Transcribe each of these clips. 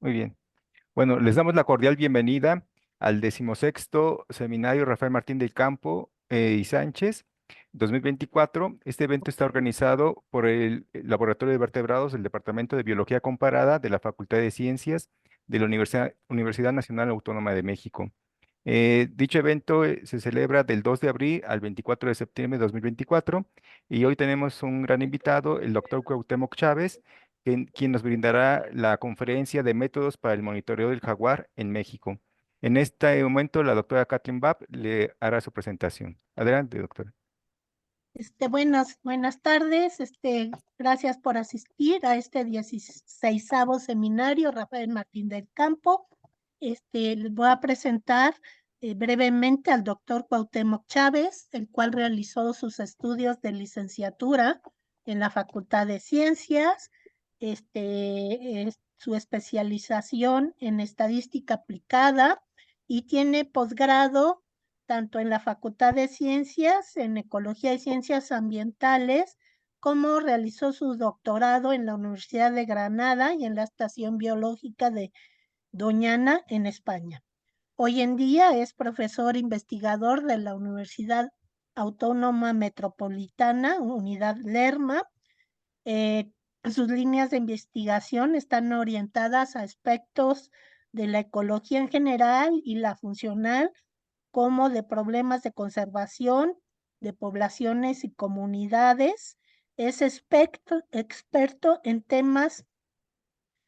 Muy bien. Bueno, les damos la cordial bienvenida al 16º Seminario Rafael Martín del Campo y Sánchez 2024. Este evento está organizado por el Laboratorio de Vertebrados del Departamento de Biología Comparada de la Facultad de Ciencias de la Universidad Nacional Autónoma de México. Dicho evento se celebra del 2 de abril al 24 de septiembre de 2024 y hoy tenemos un gran invitado, el doctor Cuauhtémoc Chávez, quien nos brindará la conferencia de métodos para el monitoreo del jaguar en México. En este momento, la doctora Kathleen Babb le hará su presentación. Adelante, doctora. Buenas tardes. Gracias por asistir a este 16º seminario Rafael Martín del Campo. Les voy a presentar brevemente al doctor Cuauhtémoc Chávez, el cual realizó sus estudios de licenciatura en la Facultad de Ciencias, su especialización en estadística aplicada y tiene posgrado tanto en la Facultad de Ciencias, en Ecología y Ciencias Ambientales, como realizó su doctorado en la Universidad de Granada y en la Estación Biológica de Doñana, en España. Hoy en día es profesor investigador de la Universidad Autónoma Metropolitana, Unidad Lerma. Sus líneas de investigación están orientadas a aspectos de la ecología en general y la funcional, como de problemas de conservación de poblaciones y comunidades. Es experto en temas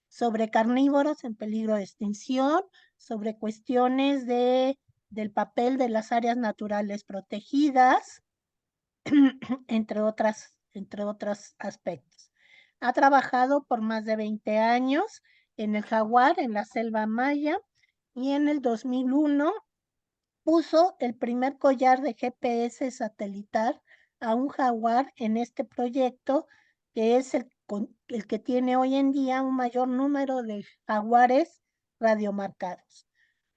sobre carnívoros en peligro de extinción, sobre cuestiones del papel de las áreas naturales protegidas, entre otros aspectos. Ha trabajado por más de 20 años en el jaguar, en la selva maya, y en el 2001 puso el primer collar de GPS satelital a un jaguar en este proyecto, que es el que tiene hoy en día un mayor número de jaguares radiomarcados.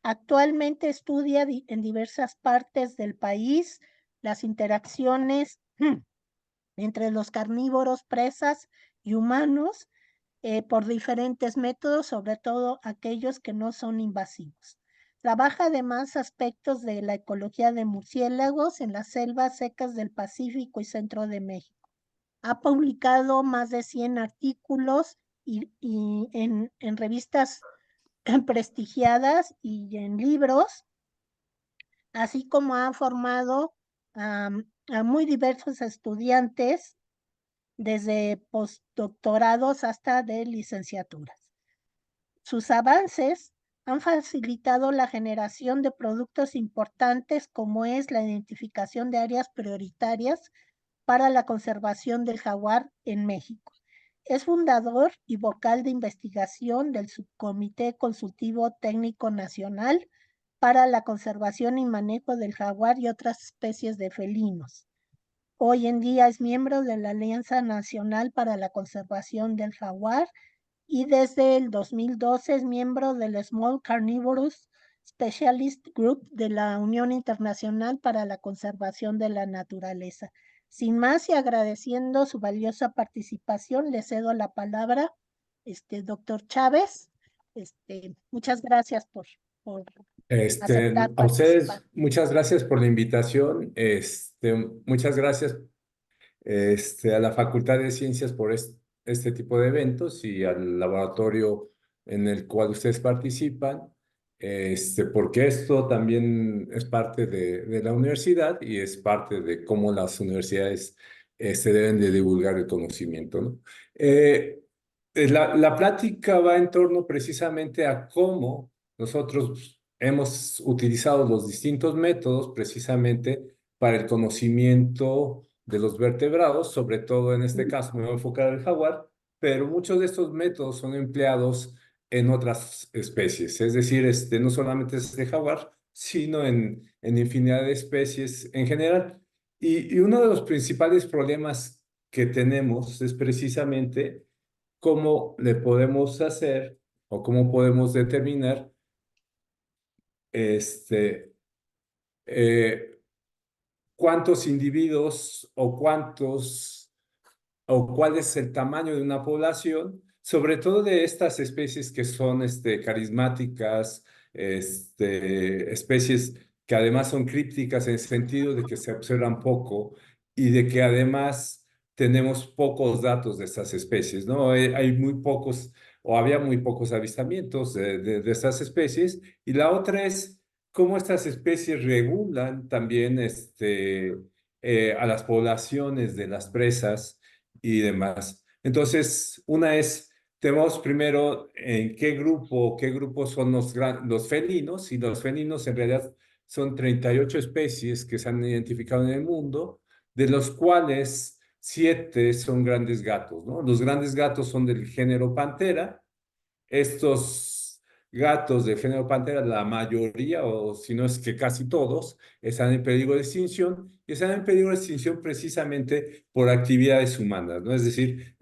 Actualmente estudia en diversas partes del país las interacciones entre los carnívoros, presas y humanos por diferentes métodos, sobre todo aquellos que no son invasivos. Trabaja además aspectos de la ecología de murciélagos en las selvas secas del Pacífico y centro de México. Ha publicado más de 100 artículos y en revistas prestigiadas y en libros, así como ha formado a muy diversos estudiantes desde postdoctorados hasta de licenciaturas. Sus avances han facilitado la generación de productos importantes, como es la identificación de áreas prioritarias para la conservación del jaguar en México. Es fundador y vocal de investigación del Subcomité Consultivo Técnico Nacional para la Conservación y Manejo del Jaguar y otras especies de felinos. Hoy en día es miembro de la Alianza Nacional para la Conservación del Jaguar y desde el 2012 es miembro del Small Carnivorous Specialist Group de la Unión Internacional para la Conservación de la Naturaleza. Sin más y agradeciendo su valiosa participación, le cedo la palabra, doctor Chávez. Muchas gracias por aceptar A participar. ustedes, muchas gracias por la invitación. Muchas gracias a la Facultad de Ciencias por este tipo de eventos y al laboratorio en el cual ustedes participan, porque esto también es parte de la universidad y es parte de cómo las universidades deben de divulgar el conocimiento, ¿no? La plática va en torno precisamente a cómo nosotros hemos utilizado los distintos métodos precisamente para el conocimiento de los vertebrados, sobre todo en este caso me voy a enfocar en el jaguar, pero muchos de estos métodos son empleados en otras especies, es decir, no solamente es de jaguar, sino en infinidad de especies en general. Y uno de los principales problemas que tenemos es precisamente cómo le podemos hacer o cómo podemos determinar eh, cuántos individuos o cuál es el tamaño de una población sobre todo de estas especies que son carismáticas, especies que además son crípticas en el sentido de que se observan poco y de que además tenemos pocos datos de estas especies, ¿no? Hay muy pocos o había muy pocos avistamientos de estas especies. Y la otra es cómo estas especies regulan también a las poblaciones de las presas y demás. Entonces, una es, tenemos primero en qué grupos son los felinos, y los felinos en realidad son 38 especies que se han identificado en el mundo, de los cuales 7 son grandes gatos, ¿no? Los grandes gatos son del género Panthera. Estos gatos del género Pantera, la mayoría, o si no es que casi todos, están en peligro de extinción, y están en peligro de extinción precisamente por actividades humanas, ¿no? Es decir,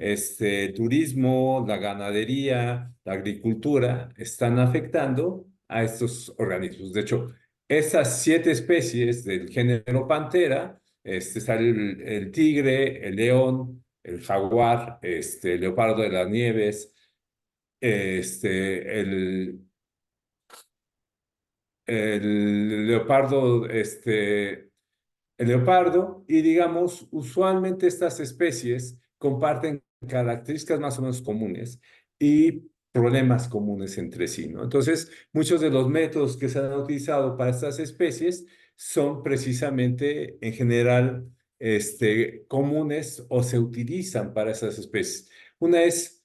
turismo, la ganadería, la agricultura, están afectando a estos organismos. De hecho, estas 7 especies del género Pantera, está el tigre, el león, el jaguar, el leopardo de las nieves, este, el, el leopardo, el leopardo, y digamos, usualmente estas especies comparten características más o menos comunes y problemas comunes entre sí, ¿no? Entonces, muchos de los métodos que se han utilizado para estas especies son precisamente, en general, comunes o se utilizan para esas especies. Una es,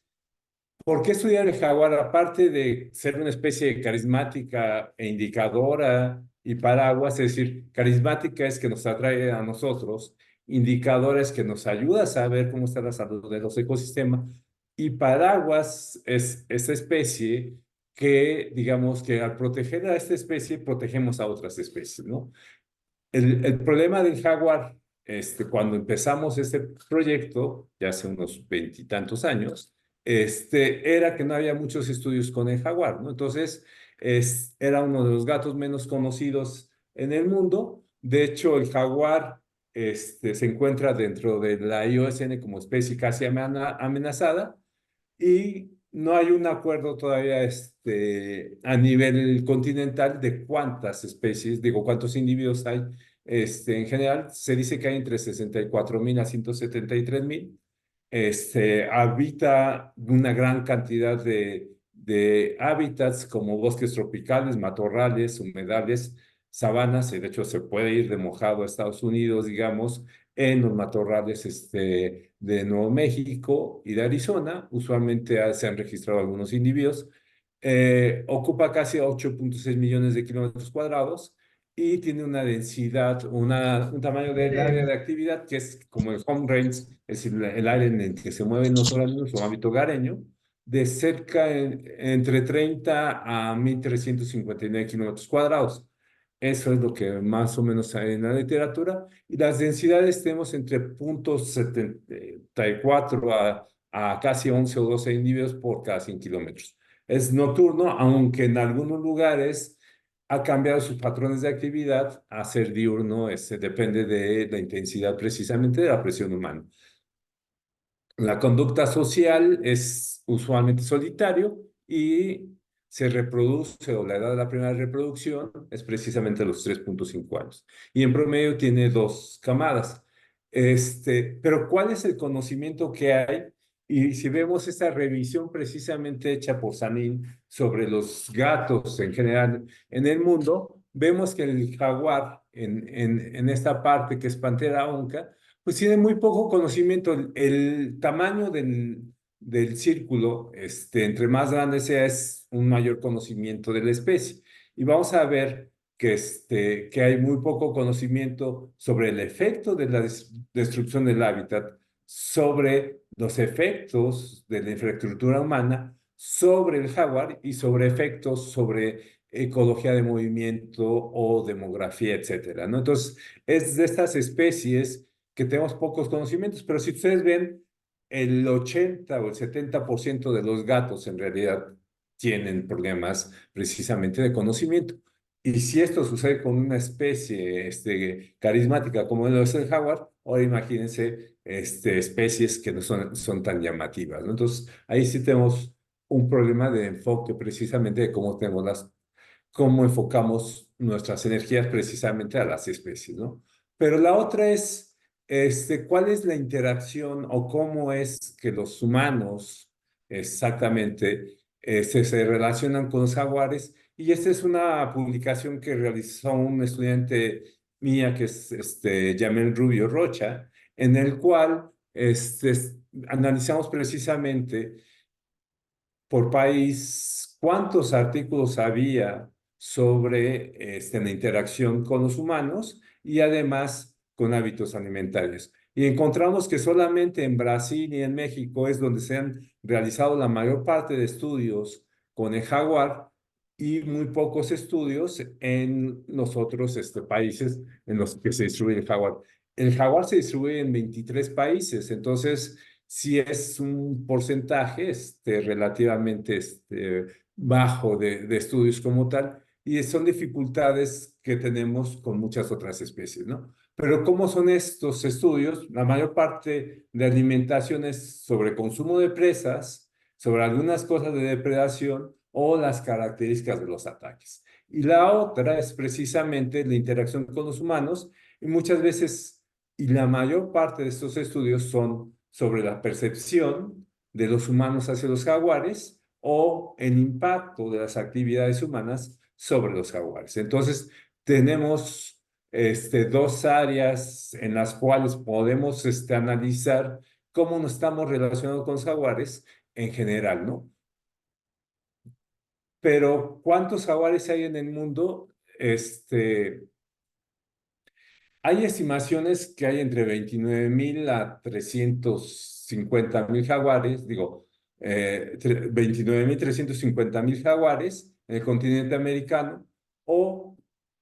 ¿por qué estudiar el jaguar? Aparte de ser una especie carismática e indicadora y paraguas, es decir, carismática es que nos atrae a nosotros, indicadora es que nos ayuda a saber cómo está la salud de los ecosistemas, y paraguas es esta especie que, digamos, que al proteger a esta especie, protegemos a otras especies, ¿no? El problema del jaguar, cuando empezamos este proyecto, ya hace unos 20 y tantos años, era que no había muchos estudios con el jaguar, ¿no? Entonces, era uno de los gatos menos conocidos en el mundo. De hecho, el jaguar, se encuentra dentro de la IUCN como especie casi amenazada, y no hay un acuerdo todavía, a nivel continental de cuántas especies, digo, cuántos individuos hay. En general, se dice que hay entre 64.000 a 173.000. Habita una gran cantidad de hábitats como bosques tropicales, matorrales, humedales, sabanas, y de hecho se puede ir de mojado a Estados Unidos, digamos, en los matorrales, de Nuevo México y de Arizona. Usualmente se han registrado algunos individuos. Ocupa casi 8.6 millones de kilómetros cuadrados y tiene una densidad, un tamaño del área de actividad que es como el home range, es decir, el área en el que se mueven los organismos o ámbito hogareño, de entre 30 a 1.359 kilómetros cuadrados. Eso es lo que más o menos hay en la literatura. Y las densidades tenemos entre 0.74 a casi 11 o 12 individuos por cada 100 kilómetros. Es nocturno, aunque en algunos lugares ha cambiado sus patrones de actividad a ser diurno. Depende de la intensidad precisamente de la presión humana. La conducta social es usualmente solitario y se reproduce, o la edad de la primera reproducción es precisamente a los 3.5 años. Y en promedio tiene 2 camadas. Pero ¿cuál es el conocimiento que hay? Y si vemos esta revisión precisamente hecha por Sanin sobre los gatos en general en el mundo, vemos que el jaguar en esta parte que es Panthera onca, pues tiene muy poco conocimiento. El tamaño del círculo, entre más grande sea, es un mayor conocimiento de la especie. Y vamos a ver que hay muy poco conocimiento sobre el efecto de la destrucción del hábitat, sobre los efectos de la infraestructura humana, sobre el jaguar y sobre efectos sobre ecología de movimiento o demografía, etcétera, ¿no? Entonces, es de estas especies que tenemos pocos conocimientos, pero si ustedes ven, el 80 o el 70% de los gatos en realidad tienen problemas precisamente de conocimiento. Y si esto sucede con una especie carismática como lo es el jaguar, ahora imagínense especies que no son tan llamativas, ¿no? Entonces, ahí sí tenemos un problema de enfoque precisamente de cómo tenemos cómo enfocamos nuestras energías precisamente a las especies, ¿no? Pero la otra es, ¿cuál es la interacción o cómo es que los humanos exactamente se relacionan con los jaguares? Y esta es una publicación que realizó un estudiante mía que es Yamel Rubio Rocha, en el cual analizamos precisamente por país cuántos artículos había sobre la interacción con los humanos y además con hábitos alimentarios. Y encontramos que solamente en Brasil y en México es donde se han realizado la mayor parte de estudios con el jaguar y muy pocos estudios en los otros países en los que se distribuye el jaguar. El jaguar se distribuye en 23 países, entonces sí es un porcentaje relativamente bajo de estudios como tal, y son dificultades que tenemos con muchas otras especies, ¿no? Pero ¿cómo son estos estudios? La mayor parte de alimentación es sobre consumo de presas, sobre algunas cosas de depredación o las características de los ataques. Y la otra es precisamente la interacción con los humanos, y muchas veces, y la mayor parte de estos estudios son sobre la percepción de los humanos hacia los jaguares o el impacto de las actividades humanas sobre los jaguares. Entonces, tenemos dos áreas en las cuales podemos analizar cómo nos estamos relacionando con los jaguares en general, ¿no? Pero ¿cuántos jaguares hay en el mundo? Hay estimaciones que hay entre 29.000 a 350.000 jaguares, digo, 29.350.000 jaguares en el continente americano, o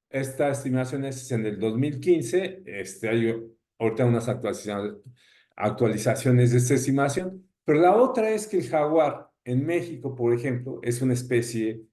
esta estimación es en el 2015, hay ahorita unas actualizaciones de esta estimación, pero la otra es que el jaguar en México, por ejemplo, es una especie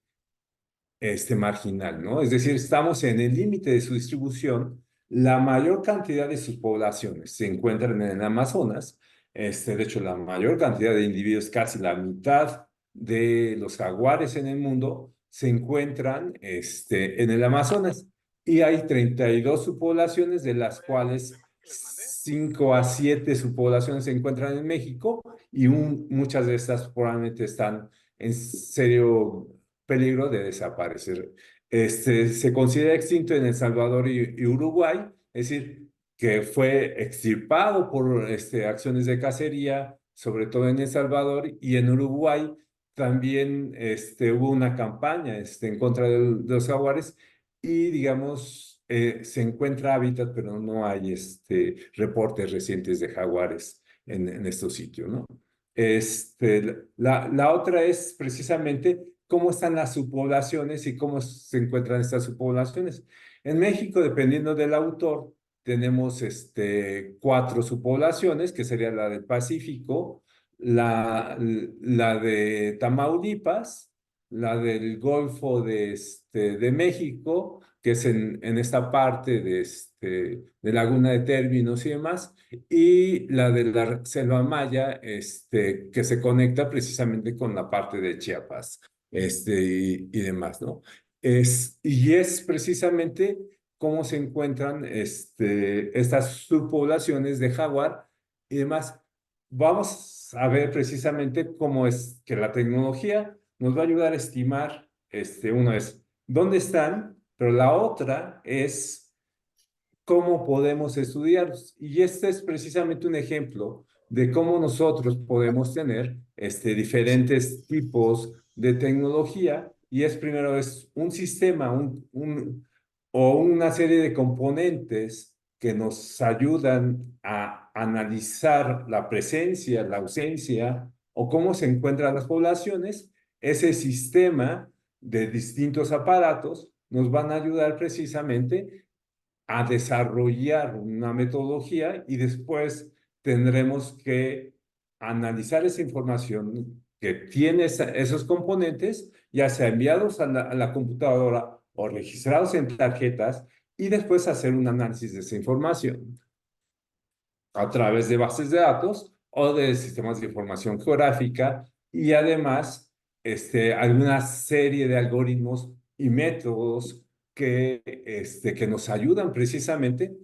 marginal, ¿no? Es decir, estamos en el límite de su distribución. La mayor cantidad de sus poblaciones se encuentran en el Amazonas. De hecho, la mayor cantidad de individuos, casi la mitad de los jaguares en el mundo, se encuentran en el Amazonas. Y hay 32 subpoblaciones, de las cuales 5 a 7 subpoblaciones se encuentran en México y muchas de estas probablemente están en serio peligro de desaparecer. Se considera extinto en El Salvador y Uruguay, es decir, que fue extirpado por acciones de cacería, sobre todo en El Salvador, y en Uruguay también hubo una campaña en contra de los jaguares y, digamos, se encuentra hábitat, pero no hay reportes recientes de jaguares en estos sitios, ¿no? La otra es precisamente cómo están las subpoblaciones y cómo se encuentran estas subpoblaciones. En México, dependiendo del autor, tenemos 4 subpoblaciones, que sería la del Pacífico, la de Tamaulipas, la del Golfo de México, que es en esta parte de Laguna de Términos y demás, y la de la selva maya, que se conecta precisamente con la parte de Chiapas, y demás, ¿no? Y es precisamente cómo se encuentran estas subpoblaciones de jaguar y demás. Vamos a ver precisamente cómo es que la tecnología nos va a ayudar a estimar, uno es dónde están, pero la otra es cómo podemos estudiarlos. Y este es precisamente un ejemplo de cómo nosotros podemos tener diferentes tipos de tecnología, y es primero es un sistema o una serie de componentes que nos ayudan a analizar la presencia, la ausencia o cómo se encuentran las poblaciones. Ese sistema de distintos aparatos nos van a ayudar precisamente a desarrollar una metodología, y después tendremos que analizar esa información que tiene esos componentes, ya sea enviados a la computadora o registrados en tarjetas y después hacer un análisis de esa información a través de bases de datos o de sistemas de información geográfica y además alguna serie de algoritmos y métodos que nos ayudan precisamente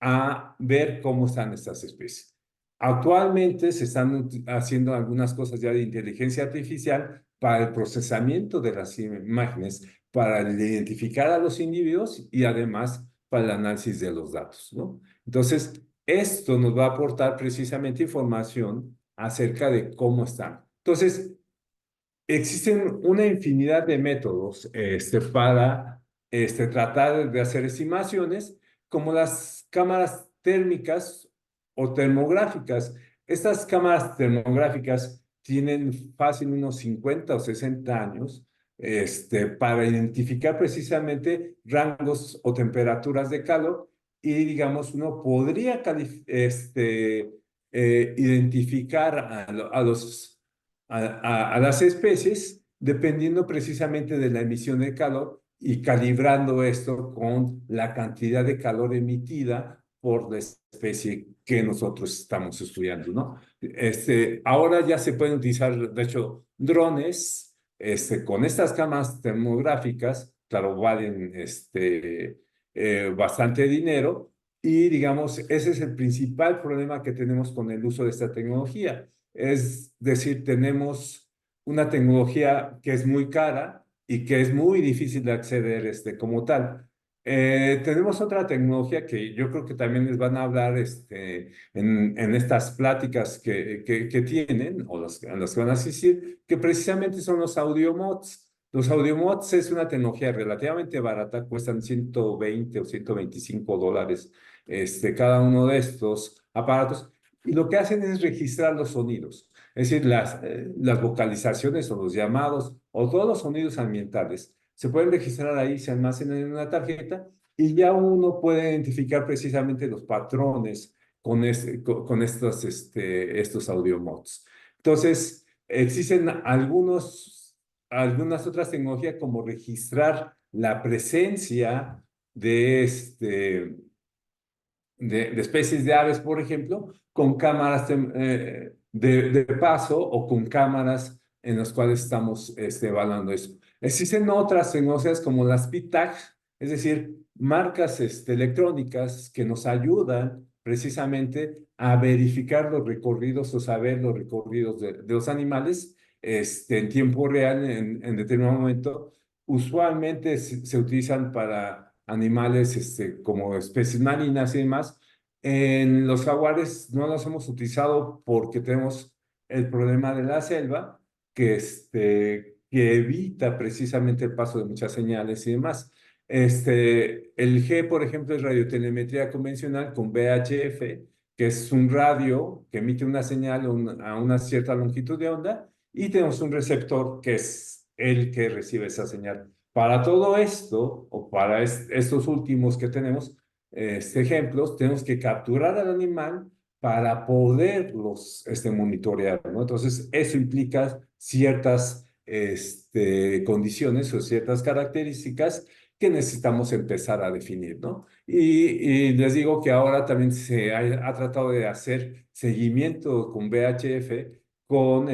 a ver cómo están estas especies. Actualmente se están haciendo algunas cosas ya de inteligencia artificial para el procesamiento de las imágenes, para identificar a los individuos y además para el análisis de los datos, ¿no? Entonces, esto nos va a aportar precisamente información acerca de cómo están. Entonces, existen una infinidad de métodos para tratar de hacer estimaciones, como las cámaras térmicas o termográficas. Estas cámaras termográficas tienen fácil unos 50 o 60 años para identificar precisamente rangos o temperaturas de calor y, digamos, uno podría identificar a las especies dependiendo precisamente de la emisión de calor y calibrando esto con la cantidad de calor emitida por la especie que nosotros estamos estudiando, ¿no? Ahora ya se pueden utilizar, de hecho, drones con estas cámaras termográficas, claro, valen bastante dinero y, digamos, ese es el principal problema que tenemos con el uso de esta tecnología. Es decir, tenemos una tecnología que es muy cara y que es muy difícil de acceder como tal. Tenemos otra tecnología que yo creo que también les van a hablar en estas pláticas que tienen o a las que van a asistir, que precisamente son los audiomods. Los audiomods es una tecnología relativamente barata, cuestan 120 o $125 cada uno de estos aparatos y lo que hacen es registrar los sonidos, es decir, las vocalizaciones o los llamados o todos los sonidos ambientales se pueden registrar ahí, se almacenan en una tarjeta y ya uno puede identificar precisamente los patrones con estos audio mods. Entonces, existen algunas otras tecnologías como registrar la presencia de de especies de aves, por ejemplo, con cámaras de paso o con cámaras en las cuales estamos evaluando eso. Existen otras tecnologías como las PTAG, es decir, marcas electrónicas que nos ayudan precisamente a verificar los recorridos o saber los recorridos de los animales en tiempo real en determinado momento. Usualmente se utilizan para animales como especies marinas y demás. En los jaguares no los hemos utilizado porque tenemos el problema de la selva, que evita precisamente el paso de muchas señales y demás. El G, por ejemplo, es radiotelemetría convencional con VHF, que es un radio que emite una señal a una cierta longitud de onda, y tenemos un receptor que es el que recibe esa señal. Para todo esto, o para estos últimos que tenemos, ejemplos, tenemos que capturar al animal para poderlos monitorear, ¿no? Entonces, eso implica ciertas condiciones o ciertas características que necesitamos empezar a definir, ¿no? Y les digo que ahora también se ha tratado de hacer seguimiento con VHF con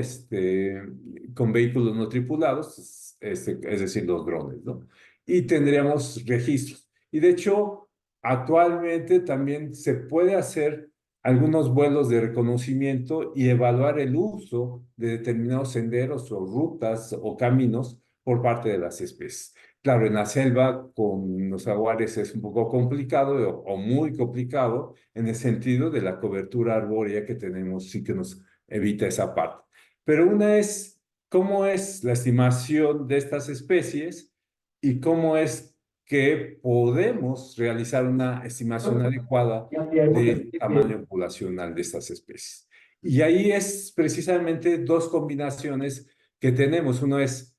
vehículos no tripulados, es decir, los drones, ¿no? Y tendríamos registros. Y de hecho, actualmente también se puede hacer algunos vuelos de reconocimiento y evaluar el uso de determinados senderos o rutas o caminos por parte de las especies. Claro, en la selva con los jaguares es un poco complicado o muy complicado en el sentido de la cobertura arbórea que tenemos y que nos evita esa parte. Pero una es cómo es la estimación de estas especies y cómo es que podemos realizar una estimación adecuada del tamaño poblacional de estas especies. Y ahí es precisamente dos combinaciones que tenemos. Uno es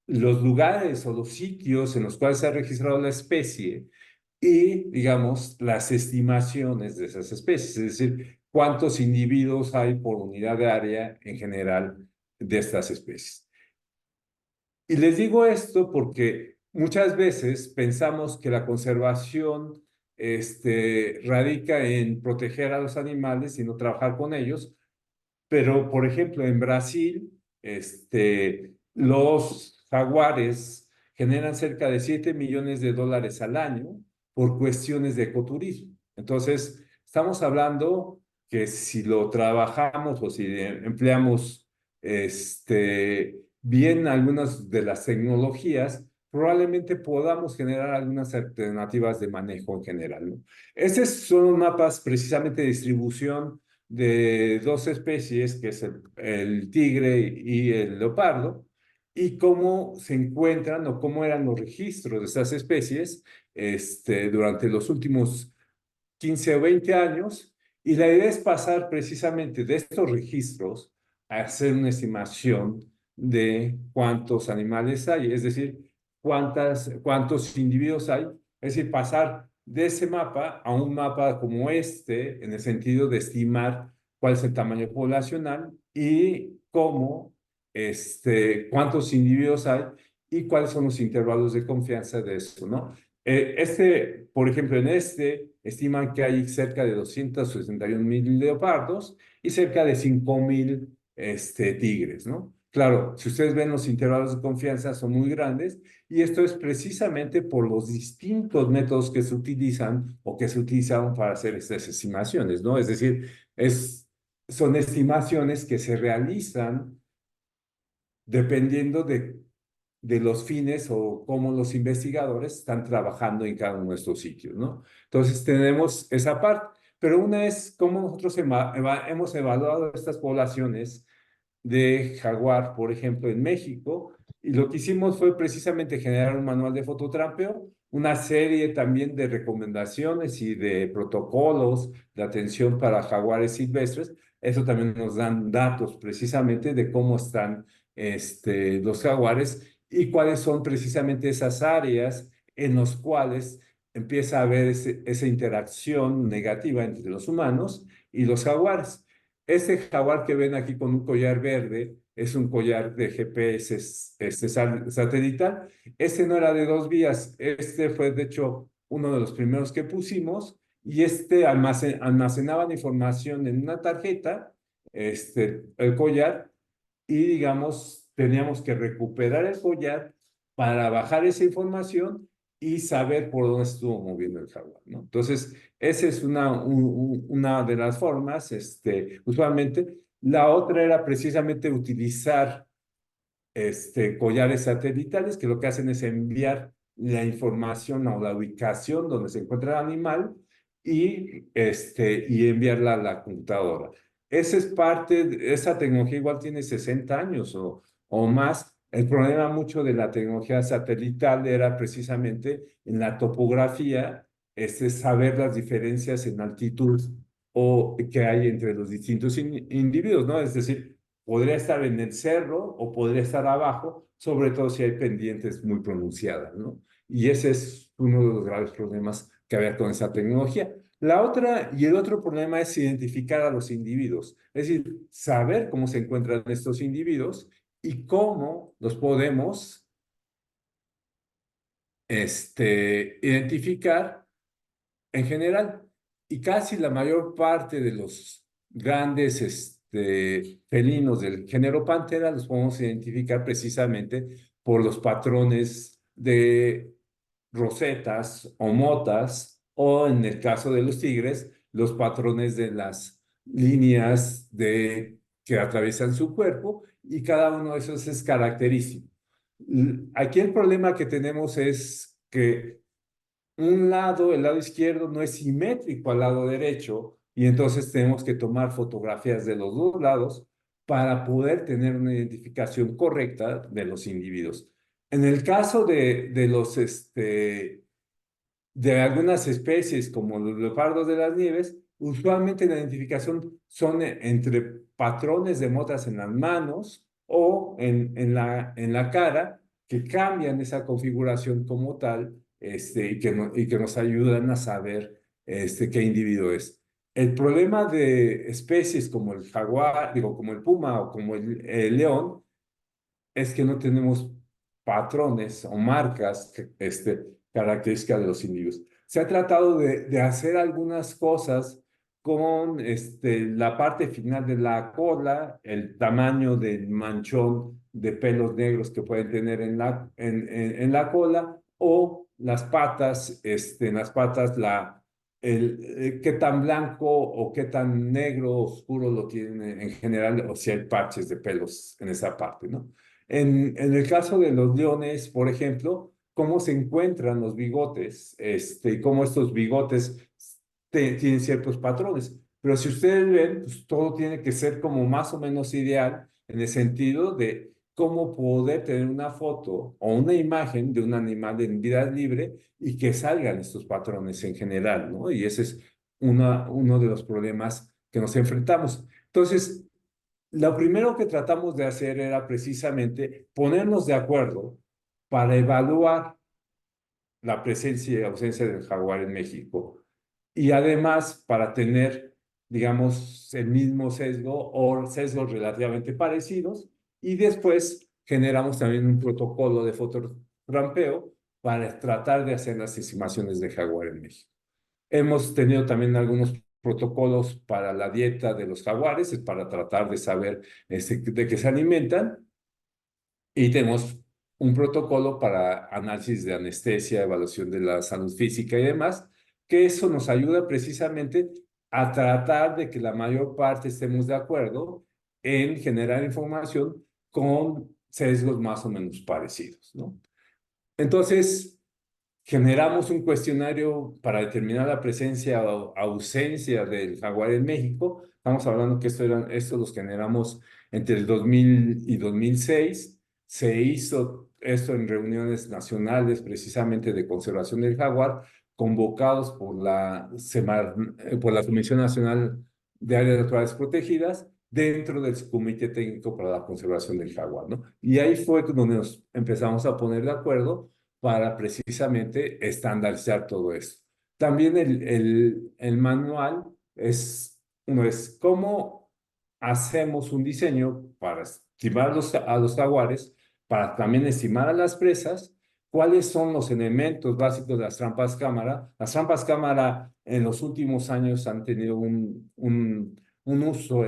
los lugares o los sitios en los cuales se ha registrado la especie y, digamos, las estimaciones de esas especies, es decir, cuántos individuos hay por unidad de área en general de estas especies. Y les digo esto porque muchas veces pensamos que la conservación radica en proteger a los animales y no trabajar con ellos, pero por ejemplo en Brasil, los jaguares generan cerca de 7 millones de dólares al año por cuestiones de ecoturismo. Entonces, estamos hablando que si lo trabajamos o si empleamos bien algunas de las tecnologías, probablemente podamos generar algunas alternativas de manejo en general, ¿no? Estos son mapas precisamente de distribución de dos especies, que es el tigre y el leopardo, y cómo se encuentran o cómo eran los registros de estas especies durante los últimos 15 o 20 años, y la idea es pasar precisamente de estos registros a hacer una estimación de cuántos animales hay, es decir, cuántos individuos hay, es decir, pasar de ese mapa a un mapa como este, en el sentido de estimar cuál es el tamaño poblacional y cuántos individuos hay y cuáles son los intervalos de confianza de eso, ¿no? Por ejemplo, en estiman que hay cerca de 261.000 leopardos y cerca de 5.000 tigres, ¿no? Claro, si ustedes ven los intervalos de confianza son muy grandes y esto es precisamente por los distintos métodos que se utilizan o que se utilizaron para hacer estas estimaciones, ¿no? Es decir, son estimaciones que se realizan dependiendo de los fines o cómo los investigadores están trabajando en cada uno de estos sitios, ¿no? Entonces tenemos esa parte, pero una es cómo nosotros hemos evaluado estas poblaciones de jaguar, por ejemplo, en México, y lo que hicimos fue precisamente generar un manual de fototrampeo, una serie también de recomendaciones y de protocolos de atención para jaguares silvestres. Eso también nos dan datos precisamente de cómo están los jaguares y cuáles son precisamente esas áreas en las cuales empieza a haber esa interacción negativa entre los humanos y los jaguares. Este jaguar que ven aquí con un collar verde es un collar de GPS satelital. Este no era de 2 vías, este fue de hecho uno de los primeros que pusimos y almacenaban información en una tarjeta, el collar, y digamos, teníamos que recuperar el collar para bajar esa información y saber por dónde estuvo moviendo el jaguar, ¿no? Entonces, esa es una de las formas, usualmente. La otra era precisamente utilizar collares satelitales que lo que hacen es enviar la información o la ubicación donde se encuentra el animal y enviarla a la computadora. Esa tecnología igual tiene 60 años o más. El problema mucho de la tecnología satelital era precisamente en la topografía, saber las diferencias en altitud o que hay entre los distintos individuos, ¿no? Es decir, podría estar en el cerro o podría estar abajo, sobre todo si hay pendientes muy pronunciadas, ¿no? Y ese es uno de los graves problemas que había con esa tecnología. El otro problema es identificar a los individuos, es decir, saber cómo se encuentran estos individuos y cómo los podemos identificar en general. Y casi la mayor parte de los grandes felinos del género Pantera los podemos identificar precisamente por los patrones de rosetas o motas, o en el caso de los tigres, los patrones de las líneas que atraviesan su cuerpo, y cada uno de esos es característico. Aquí el problema que tenemos es que el lado izquierdo, no es simétrico al lado derecho, y entonces tenemos que tomar fotografías de los dos lados para poder tener una identificación correcta de los individuos. En el caso de algunas especies como los leopardos de las nieves, usualmente la identificación son entre patrones de motas en las manos o en la cara, que cambian esa configuración como tal, y que nos ayudan a saber qué individuo es. El problema de especies como el jaguar, digo, como el puma o como el león, es que no tenemos patrones o marcas características de los individuos. Se ha tratado de hacer algunas cosas con la parte final de la cola, el tamaño del manchón de pelos negros que pueden tener en la cola, o las patas, en las patas qué tan blanco o qué tan negro oscuro lo tienen en general, o si hay parches de pelos en esa parte, ¿no? En el caso de los leones, por ejemplo, cómo se encuentran los bigotes, y cómo estos bigotes tienen ciertos patrones. Pero si ustedes ven, pues todo tiene que ser como más o menos ideal en el sentido de cómo poder tener una foto o una imagen de un animal en vida libre y que salgan estos patrones en general, ¿no? Y ese es uno de los problemas que nos enfrentamos. Entonces, lo primero que tratamos de hacer era precisamente ponernos de acuerdo para evaluar la presencia y ausencia del jaguar en México. Y además, para tener, digamos, el mismo sesgo o sesgos relativamente parecidos. Y después generamos también un protocolo de fotorampeo para tratar de hacer las estimaciones de jaguar en México. Hemos tenido también algunos protocolos para la dieta de los jaguares, para tratar de saber de qué se alimentan. Y tenemos un protocolo para análisis de anestesia, evaluación de la salud física y demás, que eso nos ayuda precisamente a tratar de que la mayor parte estemos de acuerdo en generar información con sesgos más o menos parecidos, ¿no? Entonces, generamos un cuestionario para determinar la presencia o ausencia del jaguar en México. Estamos hablando que estos los generamos entre el 2000 y 2006. Se hizo esto en reuniones nacionales precisamente de conservación del jaguar, convocados por la Comisión Nacional de Áreas Naturales Protegidas dentro del Comité Técnico para la Conservación del Jaguar, ¿no? Y ahí fue donde nos empezamos a poner de acuerdo para precisamente estandarizar todo eso. También el manual uno es cómo hacemos un diseño para estimar a los jaguares, para también estimar a las presas, cuáles son los elementos básicos de las trampas cámara. Las trampas cámara en los últimos años han tenido un uso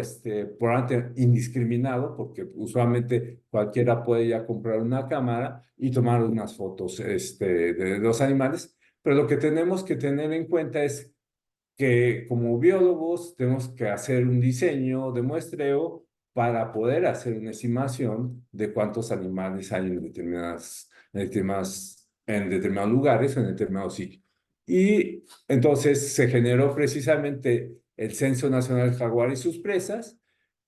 probablemente indiscriminado, porque usualmente cualquiera puede ya comprar una cámara y tomar unas fotos de los animales, pero lo que tenemos que tener en cuenta es que como biólogos tenemos que hacer un diseño de muestreo para poder hacer una estimación de cuántos animales hay en determinados lugares o en determinados sitios. Y entonces se generó precisamente el Censo Nacional del Jaguar y sus presas,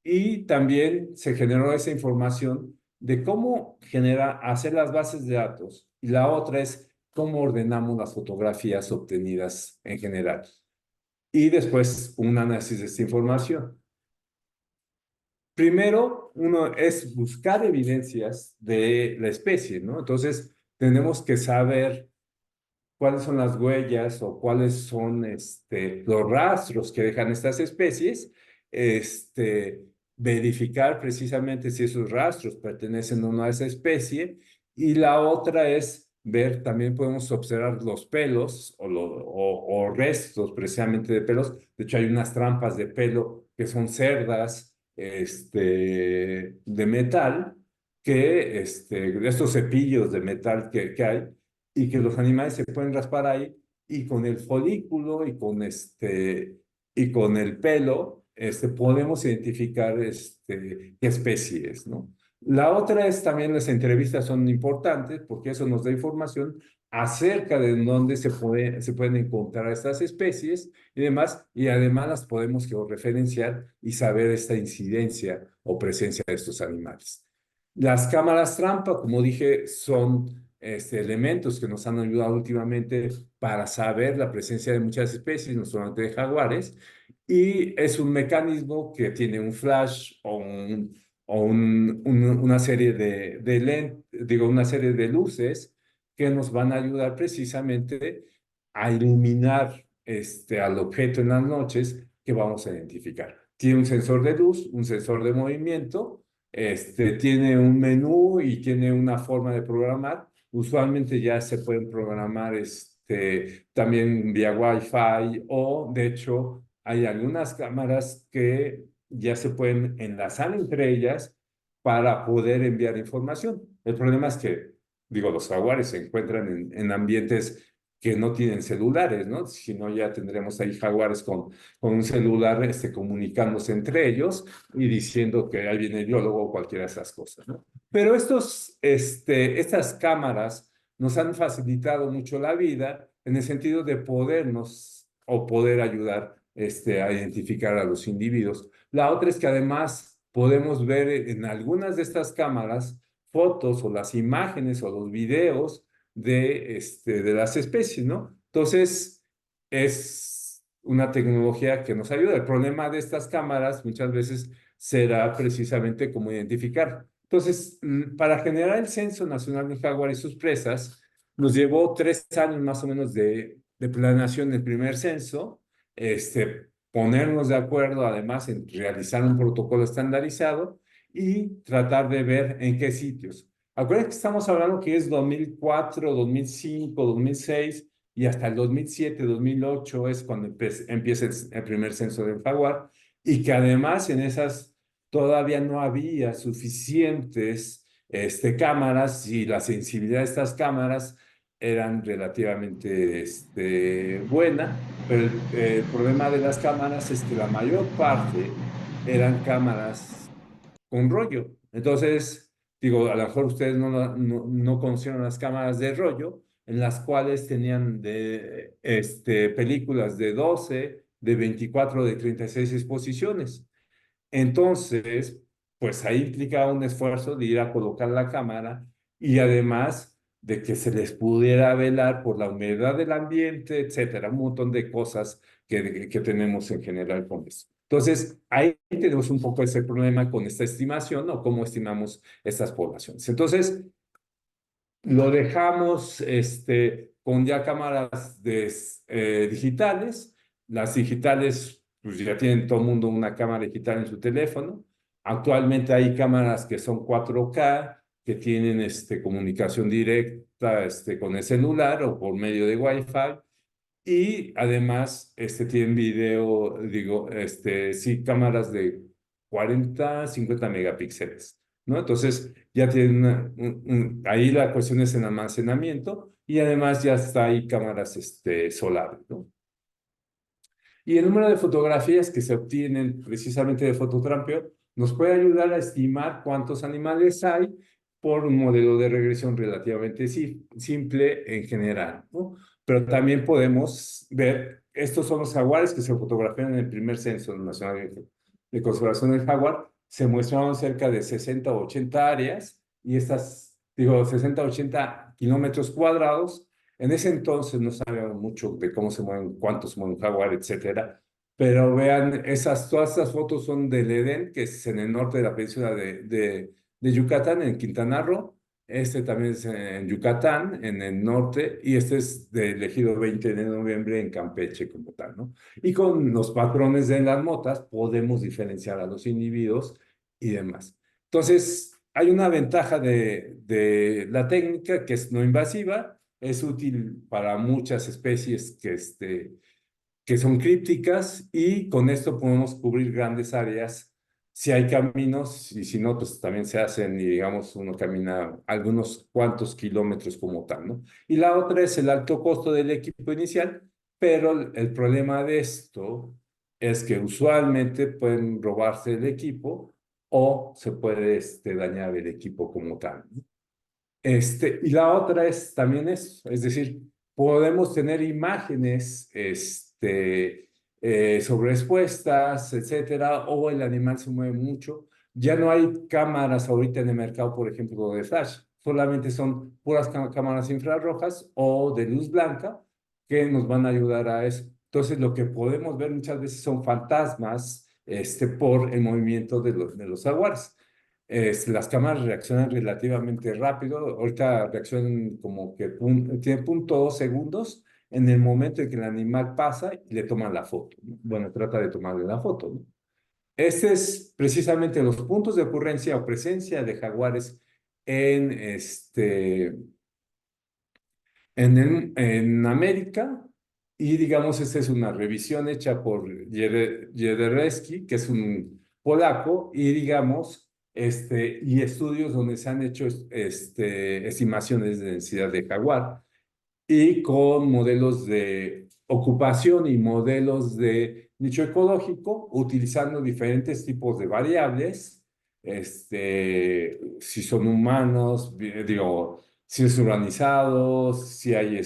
y también se generó esa información de cómo hacer las bases de datos. Y la otra es cómo ordenamos las fotografías obtenidas en general. Y después un análisis de esta información. Primero, uno es buscar evidencias de la especie, ¿no? Entonces, tenemos que saber cuáles son las huellas o cuáles son los rastros que dejan estas especies, verificar precisamente si esos rastros pertenecen o no a esa especie, y la otra es ver, también podemos observar los pelos o restos precisamente de pelos. De hecho, hay unas trampas de pelo que son cerdas de metal, estos cepillos de metal que hay, y que los animales se pueden raspar ahí, y con el folículo y con el pelo podemos identificar qué especie es, ¿no? La otra es también las entrevistas son importantes porque eso nos da información acerca de dónde se pueden encontrar estas especies y demás, y además las podemos georreferenciar y saber esta incidencia o presencia de estos animales. Las cámaras trampa, como dije, son elementos que nos han ayudado últimamente para saber la presencia de muchas especies, no solamente de jaguares, y es un mecanismo que tiene un flash o una serie una serie de luces que nos van a ayudar precisamente a iluminar al objeto en las noches que vamos a identificar. Tiene un sensor de luz, un sensor de movimiento, tiene un menú y tiene una forma de programar. Usualmente ya se pueden programar también vía Wi-Fi o, de hecho, hay algunas cámaras que ya se pueden enlazar entre ellas para poder enviar información. El problema es que, digo, los jaguares se encuentran en ambientes que no tienen celulares, ¿no? Si no, ya tendremos ahí jaguares con un celular comunicándose entre ellos y diciendo que ahí viene el biólogo o cualquiera de esas cosas, ¿no? Pero estas cámaras nos han facilitado mucho la vida en el sentido de podernos o poder ayudar a identificar a los individuos. La otra es que además podemos ver en algunas de estas cámaras fotos o las imágenes o los videos de las especies, ¿no? Entonces, es una tecnología que nos ayuda. El problema de estas cámaras muchas veces será precisamente cómo identificar. Entonces, para generar el Censo Nacional del Jaguar y sus presas, nos llevó 3 años más o menos de planeación del primer censo, ponernos de acuerdo además en realizar un protocolo estandarizado y tratar de ver en qué sitios. Acuérdense que estamos hablando que es 2004, 2005, 2006 y hasta el 2007, 2008 es cuando empieza el primer censo del jaguar y que además en esas todavía no había suficientes cámaras y la sensibilidad de estas cámaras eran relativamente buena, pero el problema de las cámaras es que la mayor parte eran cámaras con rollo. Entonces, digo, a lo mejor ustedes no conocieron las cámaras de rollo, en las cuales tenían películas de 12, de 24, de 36 exposiciones. Entonces, pues ahí implicaba un esfuerzo de ir a colocar la cámara y además de que se les pudiera velar por la humedad del ambiente, etcétera, un montón de cosas que tenemos en general con eso. Entonces, ahí tenemos un poco ese problema con esta estimación o cómo estimamos estas poblaciones. Entonces, lo dejamos con ya cámaras digitales. Las digitales, pues ya tienen todo el mundo una cámara digital en su teléfono. Actualmente hay cámaras que son 4K, que tienen comunicación directa con el celular o por medio de Wi-Fi. Y además tienen video, digo, sí, cámaras de 40, 50 megapíxeles, ¿no? Entonces ya tienen ahí la cuestión es en almacenamiento y además ya está ahí cámaras solares, ¿no? Y el número de fotografías que se obtienen precisamente de fototrampeo nos puede ayudar a estimar cuántos animales hay por un modelo de regresión relativamente simple en general, ¿no? Pero también podemos ver, estos son los jaguares que se fotografiaron en el primer censo nacional de conservación del jaguar. Se muestraron cerca de 60 o 80 áreas y estas, digo, 60 o 80 kilómetros cuadrados. En ese entonces no sabíamos mucho de cómo se mueven, cuántos se mueve un jaguar, etcétera. Pero vean, todas estas fotos son del Edén, que es en el norte de la península de Yucatán, en Quintana Roo. Este también es en Yucatán, en el norte, y este es del ejido 20 de noviembre en Campeche como tal, ¿no? Y con los patrones de las motas podemos diferenciar a los individuos y demás. Entonces, hay una ventaja de la técnica que es no invasiva, es útil para muchas especies que son crípticas y con esto podemos cubrir grandes áreas si hay caminos y si no, pues también se hacen y digamos uno camina algunos cuantos kilómetros como tal, ¿no? Y la otra es el alto costo del equipo inicial, pero el problema de esto es que usualmente pueden robarse el equipo o se puede dañar el equipo como tal, ¿no? Y la otra es también eso, es decir, podemos tener imágenes sobreexpuestas, etcétera, o el animal se mueve mucho. Ya no hay cámaras ahorita en el mercado, por ejemplo, de flash, solamente son puras cámaras infrarrojas o de luz blanca que nos van a ayudar a eso. Entonces, lo que podemos ver muchas veces son fantasmas por el movimiento de los jaguares. Las cámaras reaccionan relativamente rápido. Ahorita reaccionan como que tiene 0.2 segundos en el momento en que el animal pasa y le toman la foto, ¿no? Bueno, trata de tomarle la foto, ¿no? Este es precisamente los puntos de ocurrencia o presencia de jaguares en, en América. Y digamos, esta es una revisión hecha por Jedereski, que es un polaco, y digamos, y estudios donde se han hecho estimaciones de densidad de jaguar y con modelos de ocupación y modelos de nicho ecológico, utilizando diferentes tipos de variables, si son humanos, digo, si es urbanizado, si hay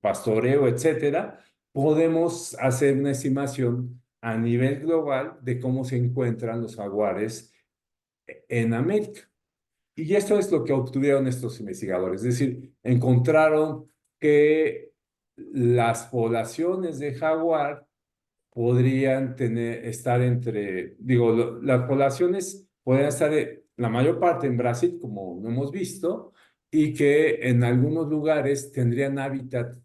pastoreo, etcétera, podemos hacer una estimación a nivel global de cómo se encuentran los jaguares en América. Y esto es lo que obtuvieron estos investigadores, es decir, encontraron que las poblaciones de jaguar podrían estar entre, digo, las poblaciones podrían estar la mayor parte en Brasil, como lo hemos visto, y que en algunos lugares tendrían hábitat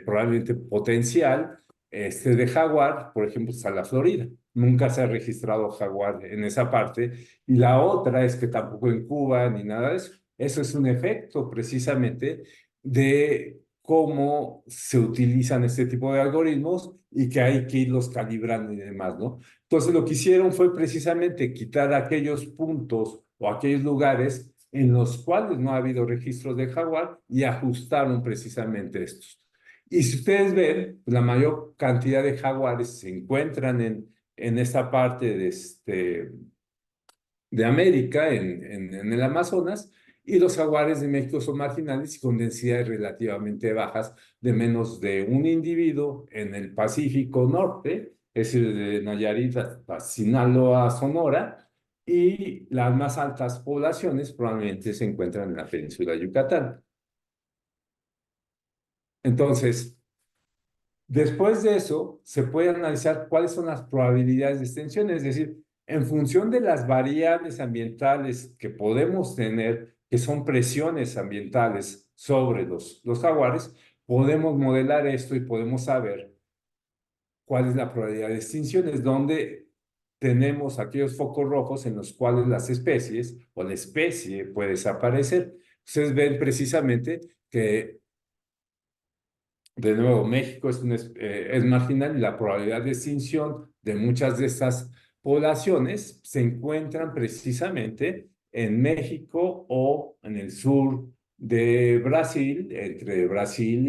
probablemente potencial de jaguar, por ejemplo, está la Florida. Nunca se ha registrado jaguar en esa parte. Y la otra es que tampoco en Cuba ni nada de eso. Eso es un efecto precisamente de cómo se utilizan este tipo de algoritmos y que hay que irlos calibrando y demás, ¿no? Entonces lo que hicieron fue precisamente quitar aquellos puntos o aquellos lugares en los cuales no ha habido registros de jaguar y ajustaron precisamente estos. Y si ustedes ven, la mayor cantidad de jaguares se encuentran en esta parte de América, en el Amazonas, y los jaguares de México son marginales y con densidades relativamente bajas, de menos de un individuo en el Pacífico Norte, es decir, de Nayarit hasta Sinaloa, Sonora, y las más altas poblaciones probablemente se encuentran en la península de Yucatán. Entonces, después de eso, se puede analizar cuáles son las probabilidades de extensión, es decir, en función de las variables ambientales que podemos tener, que son presiones ambientales sobre los jaguares, podemos modelar esto y podemos saber cuál es la probabilidad de extinción, es donde tenemos aquellos focos rojos en los cuales las especies o la especie puede desaparecer. Ustedes ven precisamente que de nuevo, México es marginal y la probabilidad de extinción de muchas de estas poblaciones se encuentran precisamente en México o en el sur de Brasil, entre Brasil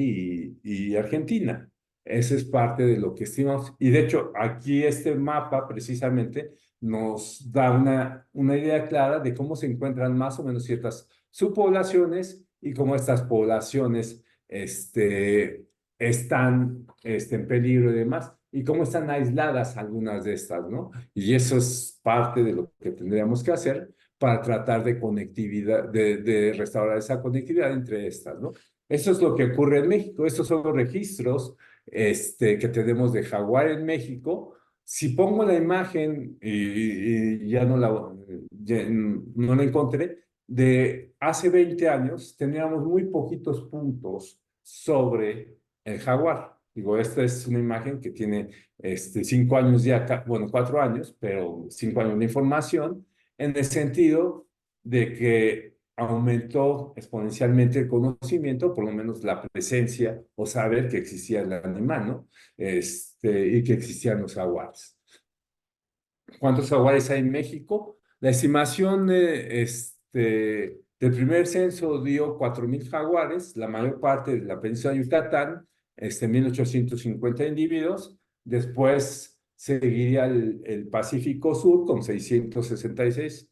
y Argentina. Esa es parte de lo que estimamos. Y de hecho, aquí este mapa precisamente nos da una idea clara de cómo se encuentran más o menos ciertas subpoblaciones y cómo estas poblaciones están en peligro y demás, y cómo están aisladas algunas de estas, ¿no? Y eso es parte de lo que tendríamos que hacer para tratar de conectividad, de restaurar esa conectividad entre estas, ¿no? Eso es lo que ocurre en México. Estos son los registros que tenemos de jaguar en México. Si pongo la imagen y ya no la encontré, de hace 20 años teníamos muy poquitos puntos sobre el jaguar. Digo, esta es una imagen que tiene 5 años ya, bueno, 4 años, pero 5 años de información, en el sentido de que aumentó exponencialmente el conocimiento, por lo menos la presencia o saber que existía el animal, ¿no? Y que existían los jaguares. ¿Cuántos jaguares hay en México? La estimación del primer censo dio 4.000 jaguares, la mayor parte de la península de Yucatán, 1.850 individuos. Después seguiría el Pacífico Sur con 666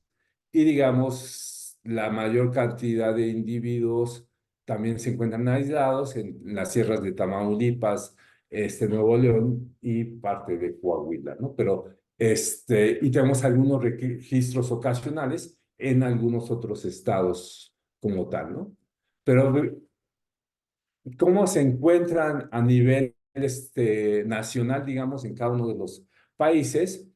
y digamos la mayor cantidad de individuos también se encuentran aislados en las sierras de Tamaulipas, Nuevo León y parte de Coahuila, ¿no? Pero y tenemos algunos registros ocasionales en algunos otros estados como tal, ¿no? Pero cómo se encuentran a nivel nacional, digamos, en cada uno de los países.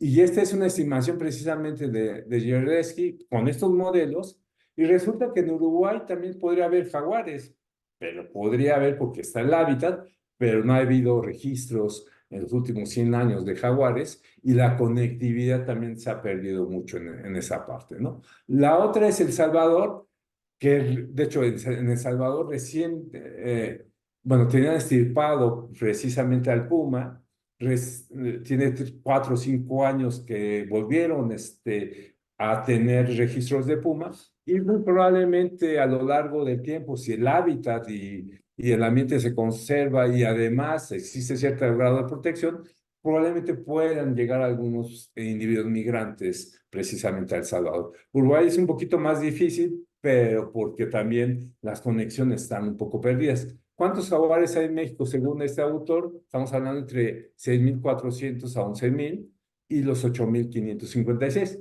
Y esta es una estimación precisamente de Jerdesky con estos modelos. Y resulta que en Uruguay también podría haber jaguares, pero podría haber porque está el hábitat, pero no ha habido registros en los últimos 100 años de jaguares, y la conectividad también se ha perdido mucho en esa parte, ¿no? La otra es El Salvador, que de hecho en El Salvador recién, bueno, tenían estirpado precisamente al puma, tiene 4 o 5 años que volvieron a tener registros de puma, y muy probablemente a lo largo del tiempo, si el hábitat y el ambiente se conserva y además existe cierto grado de protección, probablemente puedan llegar algunos individuos migrantes precisamente a El Salvador. Uruguay es un poquito más difícil, pero porque también las conexiones están un poco perdidas. ¿Cuántos jaguares hay en México según este autor? Estamos hablando entre 6.400 a 11.000 y los 8.556.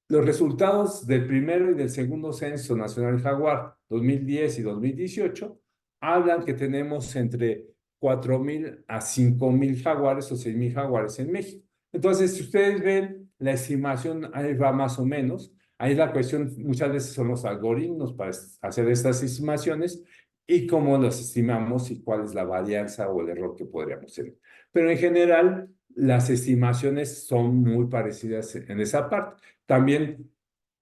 Los resultados del primero y del segundo Censo Nacional Jaguar 2010 y 2018 hablan que tenemos entre 4.000 a 5.000 jaguares o 6.000 jaguares en México. Entonces, si ustedes ven, la estimación ahí va más o menos. Ahí la cuestión muchas veces son los algoritmos para hacer estas estimaciones y cómo los estimamos y cuál es la varianza o el error que podríamos tener. Pero en general, las estimaciones son muy parecidas en esa parte. También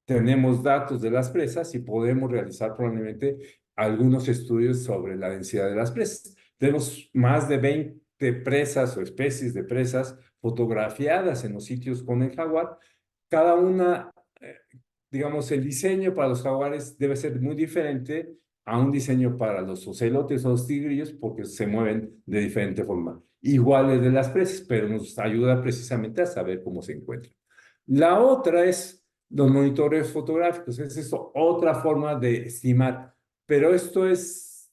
tenemos datos de las presas y podemos realizar probablemente algunos estudios sobre la densidad de las presas. Tenemos más de 20 presas o especies de presas fotografiadas en los sitios con el jaguar. Cada una, digamos, el diseño para los jaguares debe ser muy diferente a un diseño para los ocelotes o los tigrillos porque se mueven de diferente forma. Iguales de las presas, pero nos ayuda precisamente a saber cómo se encuentran. La otra es los monitores fotográficos. Es esto, otra forma de estimar, pero esto es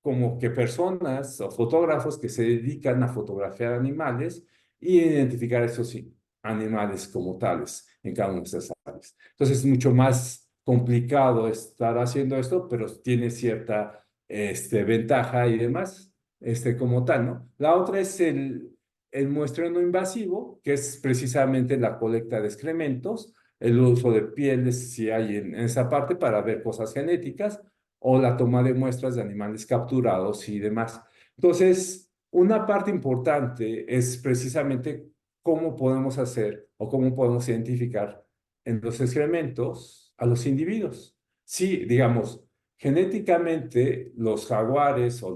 como que personas o fotógrafos que se dedican a fotografiar animales y identificar esos animales como tales en cada una de estas áreas. Entonces es mucho más complicado estar haciendo esto, pero tiene cierta ventaja y demás como tal, ¿no? La otra es el muestreo no invasivo, que es precisamente la colecta de excrementos, el uso de pieles si hay en esa parte para ver cosas genéticas, o la toma de muestras de animales capturados y demás. Entonces, una parte importante es precisamente cómo podemos hacer o cómo podemos identificar en los excrementos a los individuos. Sí, digamos, genéticamente los jaguares o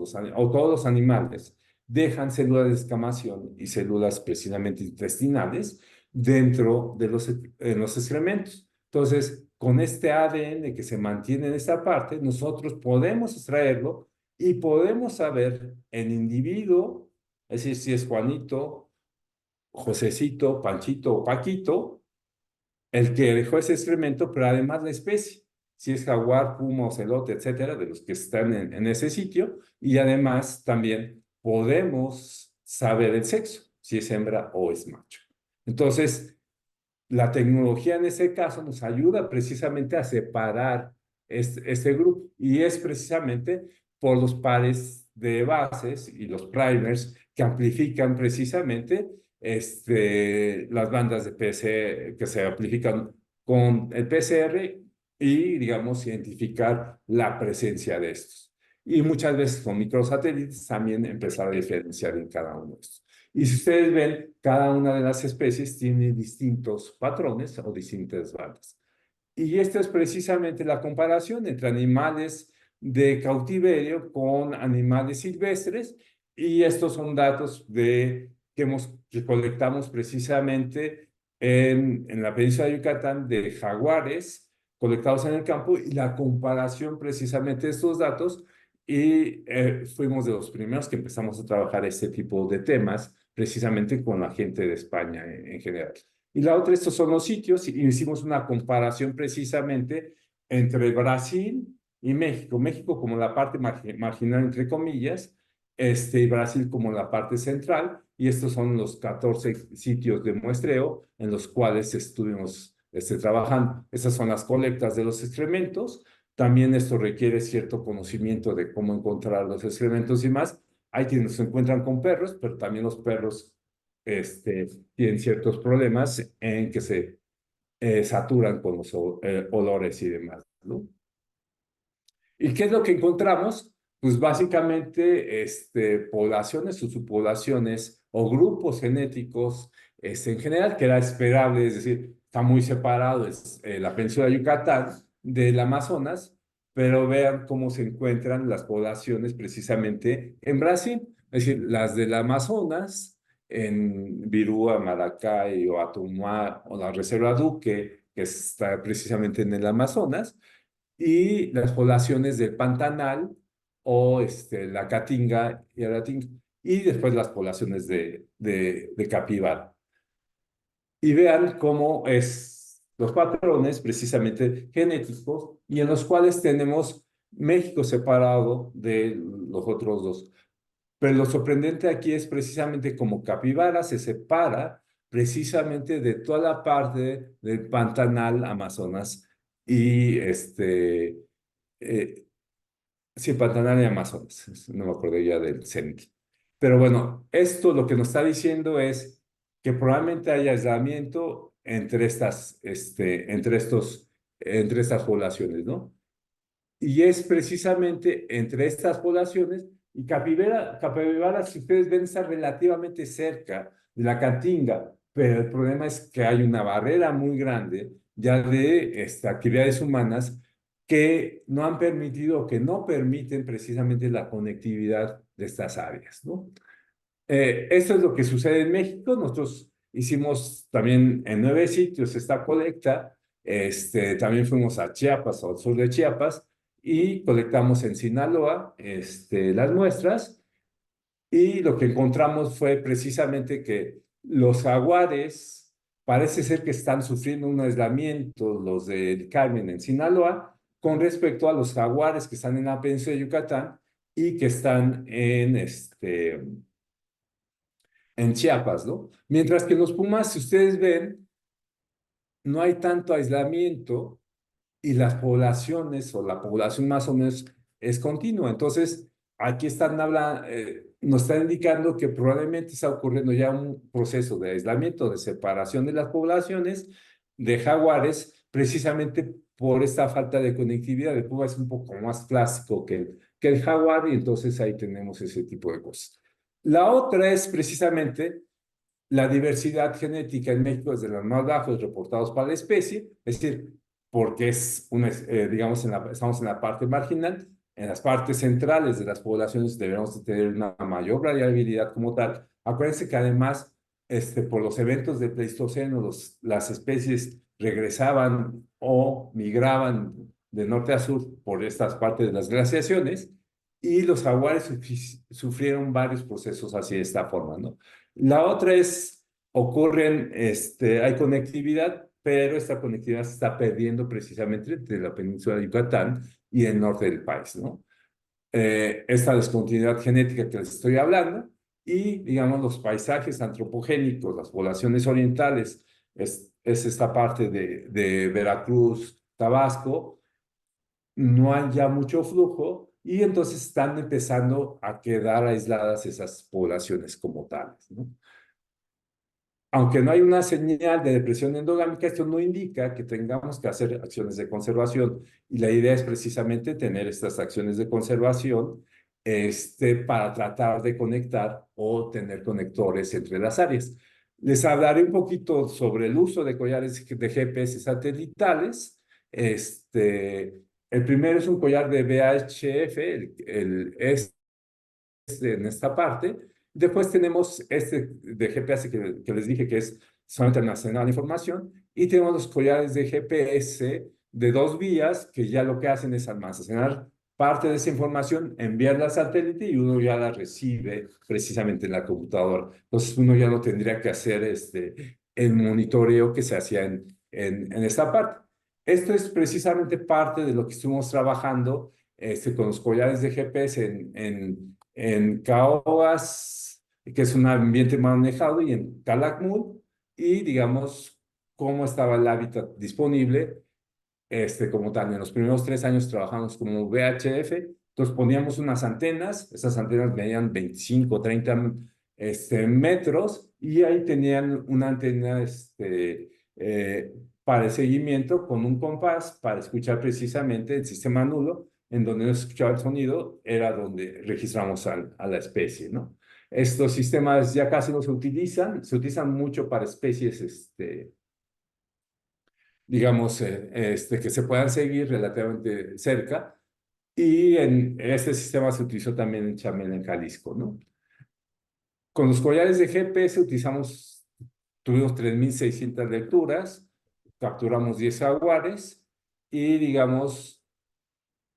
todos los animales dejan células de escamación y células precisamente intestinales dentro de los excrementos. Entonces, con este ADN que se mantiene en esta parte, nosotros podemos extraerlo y podemos saber el individuo, es decir, si es Juanito, Josecito, Panchito o Paquito, el que dejó ese excremento, pero además la especie, si es jaguar, puma, ocelote, etcétera, de los que están en ese sitio, y además también podemos saber el sexo, si es hembra o es macho. Entonces, la tecnología en ese caso nos ayuda precisamente a separar este grupo y es precisamente por los pares de bases y los primers que amplifican precisamente las bandas de PCR que se amplifican con el PCR y, digamos, identificar la presencia de estos. Y muchas veces con microsatélites también empezar a diferenciar en cada uno de estos. Y si ustedes ven, cada una de las especies tiene distintos patrones o distintas bandas. Y esta es precisamente la comparación entre animales de cautiverio con animales silvestres. Y estos son datos que colectamos precisamente en la península de Yucatán de jaguares colectados en el campo y la comparación precisamente de estos datos. Y fuimos de los primeros que empezamos a trabajar este tipo de temas precisamente con la gente de España en general. Y la otra, estos son los sitios, y hicimos una comparación precisamente entre Brasil y México. México como la parte marginal, entre comillas, y Brasil como la parte central, y estos son los 14 sitios de muestreo en los cuales estuvimos trabajando. Estas son las colectas de los excrementos. También esto requiere cierto conocimiento de cómo encontrar los excrementos y más. Hay quienes se encuentran con perros, pero también los perros tienen ciertos problemas en que se saturan con los olores y demás, ¿no? ¿Y qué es lo que encontramos? Pues básicamente poblaciones o subpoblaciones o grupos genéticos en general, que era esperable, es decir, está muy separado la península de Yucatán del Amazonas, pero vean cómo se encuentran las poblaciones precisamente en Brasil, es decir, las del Amazonas, en Virúa, Maracay o Atumá, o la Reserva Duque, que está precisamente en el Amazonas, y las poblaciones del Pantanal o la Caatinga y Aratinga, y después las poblaciones de capibara. Y vean cómo es los patrones precisamente genéticos y en los cuales tenemos México separado de los otros dos. Pero lo sorprendente aquí es precisamente como capibara se separa precisamente de toda la parte del Pantanal Amazonas y eh, sí, Pantanal y Amazonas, no me acuerdo ya del CENTI. Pero bueno, esto lo que nos está diciendo es que probablemente haya aislamiento entre entre estas poblaciones, ¿no? Y es precisamente entre estas poblaciones, y Capibara, si ustedes ven, está relativamente cerca de la Caatinga, pero el problema es que hay una barrera muy grande ya de actividades humanas que no han permitido, que no permiten precisamente la conectividad de estas áreas, ¿no? Esto es lo que sucede en México. Nosotros hicimos también en 9 sitios esta colecta. También fuimos a Chiapas, al sur de Chiapas, y colectamos en Sinaloa las muestras. Y lo que encontramos fue precisamente que los jaguares parece ser que están sufriendo un aislamiento, los del Carmen en Sinaloa, con respecto a los jaguares que están en la península de Yucatán y que están en Chiapas, ¿no? Mientras que los pumas, si ustedes ven, no hay tanto aislamiento y las poblaciones o la población más o menos es continua. Entonces, aquí están hablando, nos está indicando que probablemente está ocurriendo ya un proceso de aislamiento, de separación de las poblaciones de jaguares, precisamente por esta falta de conectividad. El puma es un poco más clásico que el jaguar y entonces ahí tenemos ese tipo de cosas. La otra es precisamente la diversidad genética en México es de los más bajos reportados para la especie, es decir, porque digamos, estamos en la parte marginal, en las partes centrales de las poblaciones debemos de tener una mayor variabilidad como tal. Acuérdense que además, por los eventos del Pleistoceno, las especies regresaban o migraban de norte a sur por estas partes de las glaciaciones y los jaguares sufrieron varios procesos así de esta forma, ¿no? La otra es, hay conectividad, pero esta conectividad se está perdiendo precisamente entre la península de Yucatán y el norte del país, ¿no? Esta descontinuidad genética que les estoy hablando y, digamos, los paisajes antropogénicos, las poblaciones orientales, es esta parte de Veracruz, Tabasco, no hay ya mucho flujo y entonces están empezando a quedar aisladas esas poblaciones como tales, ¿no? Aunque no hay una señal de depresión endogámica, esto no indica que tengamos que hacer acciones de conservación. Y la idea es precisamente tener estas acciones de conservación para tratar de conectar o tener conectores entre las áreas. Les hablaré un poquito sobre el uso de collares de GPS satelitales. El primero es un collar de VHF, en esta parte. Después tenemos este de GPS que les dije que es solamente almacenar la información y tenemos los collares de GPS de 2 vías que ya lo que hacen es almacenar parte de esa información, enviarla al satélite y uno ya la recibe precisamente en la computadora. Entonces uno ya no tendría que hacer el monitoreo que se hacía en esta parte. Esto es precisamente parte de lo que estuvimos trabajando con los collares de GPS en Caobas, que es un ambiente manejado, y en Calakmul, y digamos cómo estaba el hábitat disponible, como tal. En los primeros 3 años trabajamos como VHF, entonces poníamos unas antenas, esas antenas medían 25, 30 metros, y ahí tenían una antena para el seguimiento con un compás para escuchar precisamente el sistema nulo, en donde no se escuchaba el sonido, era donde registramos a la especie, ¿no? Estos sistemas ya casi no se utilizan mucho para especies, digamos, que se puedan seguir relativamente cerca. Y en este sistema se utilizó también en Chamela, en Jalisco, ¿no? Con los collares de GPS tuvimos 3.600 lecturas, capturamos 10 jaguares y, digamos,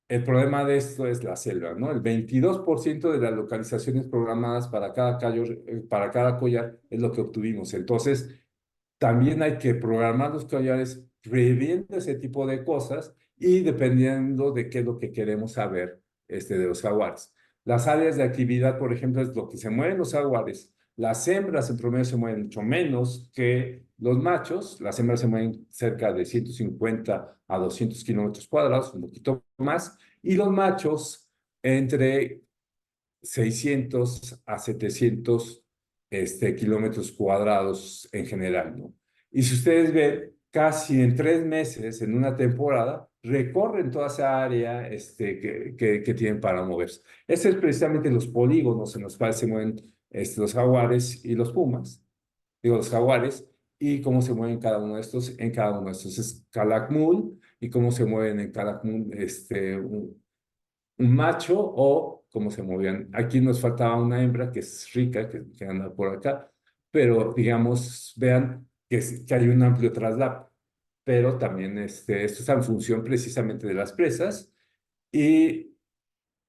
el problema de esto es la selva, ¿no? El 22% de las localizaciones programadas para cada collar es lo que obtuvimos. Entonces, también hay que programar los collares previendo ese tipo de cosas y dependiendo de qué es lo que queremos saber de los jaguares. Las áreas de actividad, por ejemplo, es lo que se mueven los jaguares. Las hembras en promedio se mueven mucho menos que los machos. Las hembras se mueven cerca de 150 a 200 kilómetros cuadrados, un poquito más. Y los machos entre 600 a 700 kilómetros cuadrados en general, ¿no? Y si ustedes ven, casi en 3 meses, en una temporada, recorren toda esa área que tienen para moverse. Este es precisamente los polígonos en los cuales se mueven los jaguares y los pumas, digo, los jaguares, y cómo se mueven cada uno de estos en cada uno de estos. Es Calakmul, y cómo se mueven en Calakmul un macho o cómo se movían. Aquí nos faltaba una hembra que es rica, que anda por acá, pero digamos, vean que hay un amplio traslado, pero también esto es en función precisamente de las presas y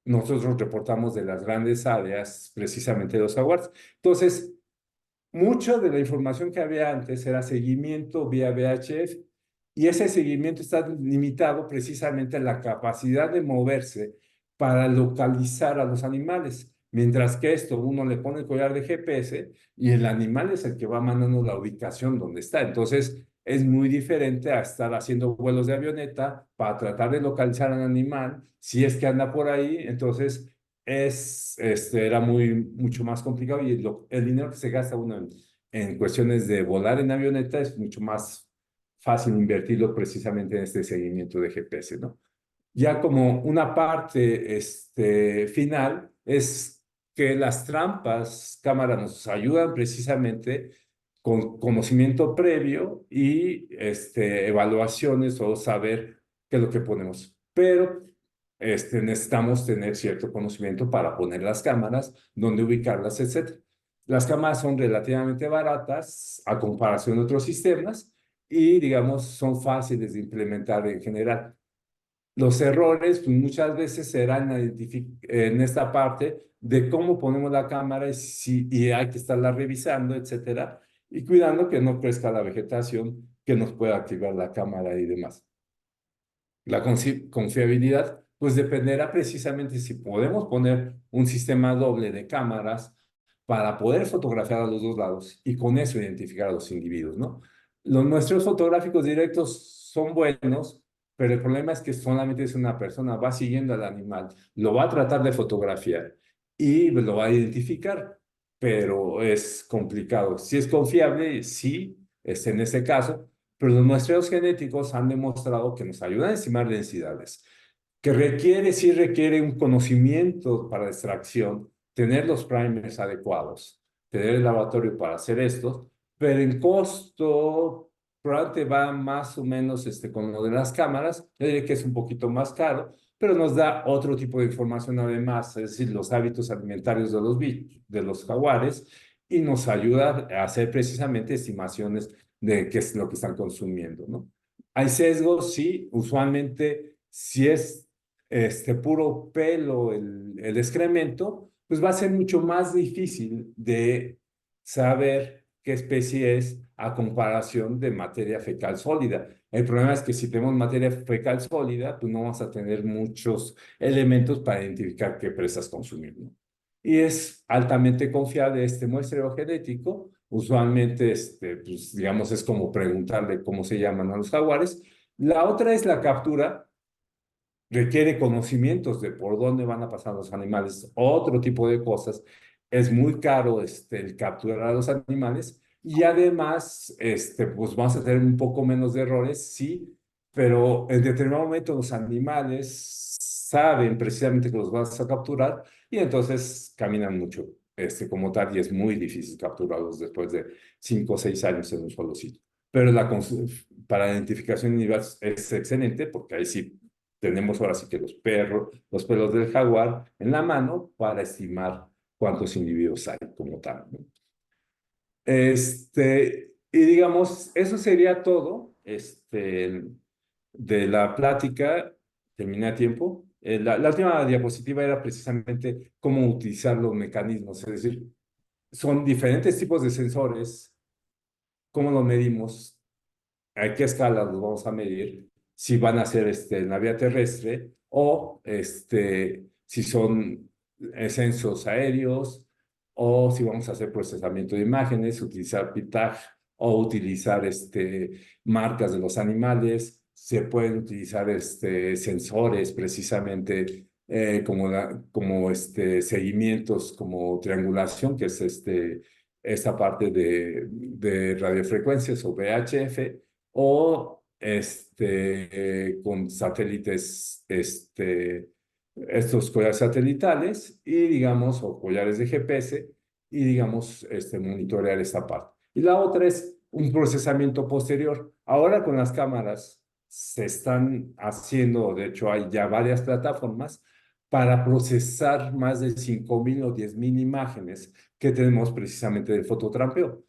nosotros reportamos de las grandes áreas precisamente de los jaguares. Entonces, mucha de la información que había antes era seguimiento vía VHF y ese seguimiento está limitado precisamente a la capacidad de moverse para localizar a los animales. Mientras que esto, uno le pone el collar de GPS y el animal es el que va mandando la ubicación donde está. Entonces, es muy diferente a estar haciendo vuelos de avioneta para tratar de localizar al animal. Si es que anda por ahí, entonces era mucho más complicado y el dinero que se gasta uno en cuestiones de volar en avioneta es mucho más fácil invertirlo precisamente en este seguimiento de GPS, ¿no? Ya como una parte final es que las trampas cámara nos ayudan precisamente con conocimiento previo y evaluaciones o saber qué es lo que ponemos. Pero necesitamos tener cierto conocimiento para poner las cámaras, dónde ubicarlas, etc. Las cámaras son relativamente baratas a comparación de otros sistemas y, digamos, son fáciles de implementar en general. Los errores, pues muchas veces serán en esta parte de cómo ponemos la cámara y hay que estarla revisando, etcétera, y cuidando que no crezca la vegetación que nos pueda activar la cámara y demás. La confiabilidad, pues dependerá precisamente si podemos poner un sistema doble de cámaras para poder fotografiar a los dos lados y con eso identificar a los individuos, ¿no? Los muestreos fotográficos directos son buenos, pero el problema es que solamente es una persona, va siguiendo al animal, lo va a tratar de fotografiar y lo va a identificar, pero es complicado. Si es confiable, sí, en este caso, pero los muestreos genéticos han demostrado que nos ayudan a estimar densidades, que sí requiere un conocimiento para extracción, tener los primers adecuados, tener el laboratorio para hacer esto, pero en costo probablemente va más o menos con lo de las cámaras. Yo diría que es un poquito más caro, pero nos da otro tipo de información además, es decir, los hábitos alimentarios de los jaguares, y nos ayuda a hacer precisamente estimaciones de qué es lo que están consumiendo, ¿no? Hay sesgos, sí, usualmente si es puro pelo el excremento, pues va a ser mucho más difícil de saber qué especie es a comparación de materia fecal sólida. El problema es que si tenemos materia fecal sólida, pues no vamos a tener muchos elementos para identificar qué presas consumir, ¿no? Y es altamente confiable este muestreo genético. Usualmente, pues, digamos, es como preguntarle cómo se llaman a los jaguares. La otra es la captura. Requiere conocimientos de por dónde van a pasar los animales, otro tipo de cosas. Es muy caro el capturar a los animales y además, pues vamos a tener un poco menos de errores, sí, pero en determinado momento los animales saben precisamente que los vas a capturar y entonces caminan mucho. como tal, y es muy difícil capturarlos después de 5 o 6 años en un solo sitio. Pero para la identificación individual es excelente, porque ahí sí tenemos ahora sí que los pelos del jaguar en la mano para estimar cuántos individuos hay como tal, ¿no? Y digamos, eso sería todo, de la plática. Terminé a tiempo. La última diapositiva era precisamente cómo utilizar los mecanismos, es decir, son diferentes tipos de sensores, cómo los medimos, a qué escala los vamos a medir, si van a ser en la vía terrestre o si son censos aéreos o si vamos a hacer procesamiento de imágenes, utilizar PITAG o utilizar marcas de los animales. Se pueden utilizar sensores precisamente como seguimientos, como triangulación, que es esta parte de radiofrecuencias o VHF, o con satélites, estos collares satelitales y digamos, o collares de GPS y digamos, monitorear esta parte. Y la otra es un procesamiento posterior. Ahora con las cámaras se están haciendo, de hecho hay ya varias plataformas para procesar más de 5,000 o 10,000 imágenes que tenemos precisamente del fototrampeo.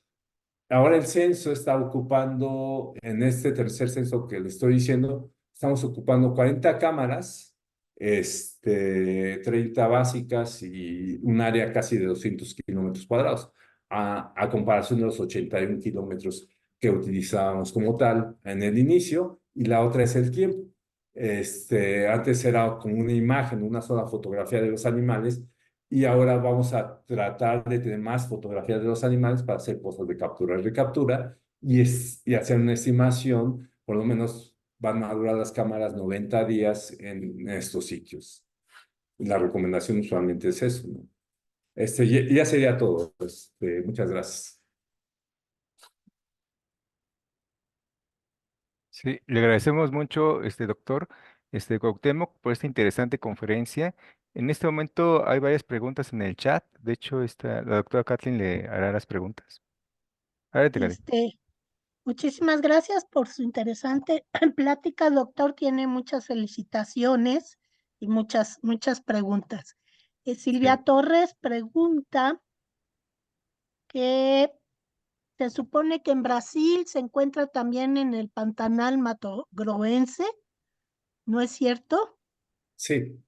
Ahora el censo está ocupando, en este tercer censo que le estoy diciendo, estamos ocupando 40 cámaras, 30 básicas y un área casi de 200 kilómetros cuadrados, a comparación de los 81 kilómetros que utilizábamos como tal en el inicio, y la otra es el tiempo. Antes era como una imagen, una sola fotografía de los animales, y ahora vamos a tratar de tener más fotografías de los animales para hacer cosas de captura y recaptura y hacer una estimación. Por lo menos van a durar las cámaras 90 días en estos sitios. La recomendación usualmente es eso, ¿no? Ya sería todo. Muchas gracias. Sí, le agradecemos mucho, doctor, Cuauhtémoc, por esta interesante conferencia. En este momento hay varias preguntas en el chat. De hecho, la doctora Kathleen le hará las preguntas. Adelante, Kathleen. Muchísimas gracias por su interesante plática, doctor. Tiene muchas felicitaciones y muchas preguntas. Silvia Sí. Torres pregunta que se supone que en Brasil se encuentra también en el Pantanal Mato Groense, ¿no es cierto? Sí.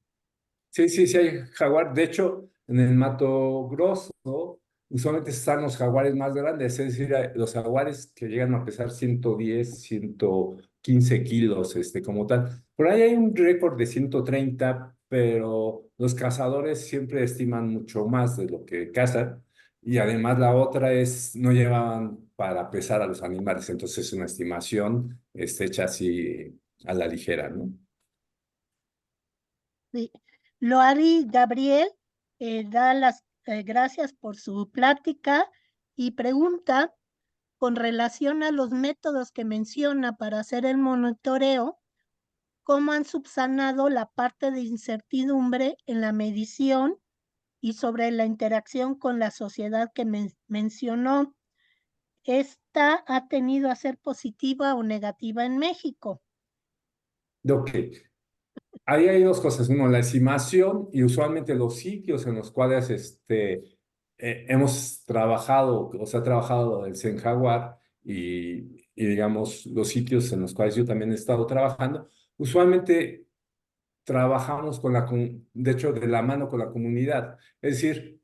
Sí, sí, sí hay jaguar. De hecho, en el Mato Grosso usualmente están los jaguares más grandes, es decir, los jaguares que llegan a pesar 110, 115 kilos, como tal. Por ahí hay un récord de 130, pero los cazadores siempre estiman mucho más de lo que cazan. Y además la otra es, no llevaban para pesar a los animales, entonces es una estimación hecha así a la ligera, ¿no? Sí. Loari Gabriel da las gracias por su plática y pregunta con relación a los métodos que menciona para hacer el monitoreo, ¿cómo han subsanado la parte de incertidumbre en la medición y sobre la interacción con la sociedad que mencionó? ¿Esta ha tenido a ser positiva o negativa en México? Ok. Ahí hay dos cosas. Uno, la estimación y usualmente los sitios en los cuales hemos trabajado, o se ha trabajado el Senjaguar y digamos los sitios en los cuales yo también he estado trabajando, usualmente trabajamos de hecho, de la mano con la comunidad. Es decir,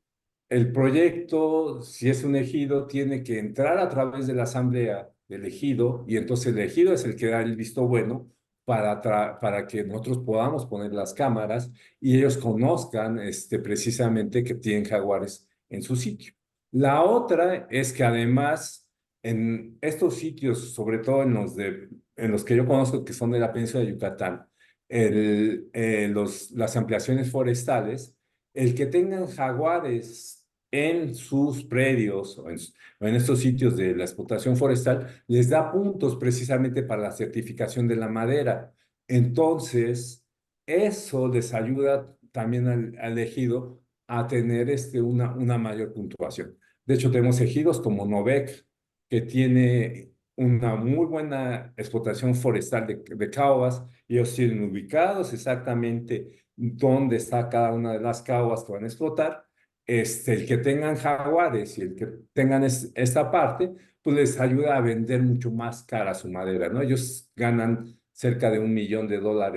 el proyecto, si es un ejido, tiene que entrar a través de la asamblea del ejido y entonces el ejido es el que da el visto bueno para que nosotros podamos poner las cámaras y ellos conozcan precisamente que tienen jaguares en su sitio. La otra es que además en estos sitios, sobre todo en los que yo conozco que son de la península de Yucatán, las ampliaciones forestales, el que tengan jaguares en sus predios o en estos sitios de la explotación forestal, les da puntos precisamente para la certificación de la madera. Entonces, eso les ayuda también al ejido a tener una mayor puntuación. De hecho, tenemos ejidos como Novec, que tiene una muy buena explotación forestal de caobas. Ellos tienen ubicados exactamente dónde está cada una de las caobas que van a explotar. El que tengan jaguares y el que tengan esta parte, pues les ayuda a vender mucho más cara su madera, ¿no? Ellos ganan cerca de $1 millón,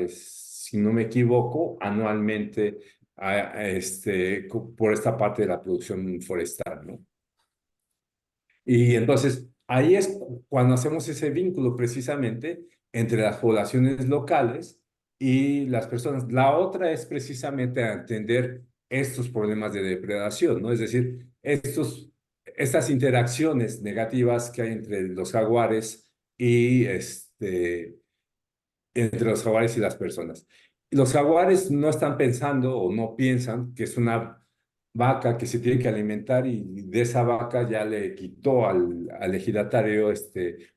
si no me equivoco, anualmente por esta parte de la producción forestal, ¿no? Y entonces ahí es cuando hacemos ese vínculo precisamente entre las poblaciones locales y las personas. La otra es precisamente atender estos problemas de depredación, ¿no? Es decir, estas interacciones negativas que hay entre los jaguares y entre los jaguares y las personas. Los jaguares no están pensando o no piensan que es una vaca que se tiene que alimentar y de esa vaca ya le quitó al ejidatario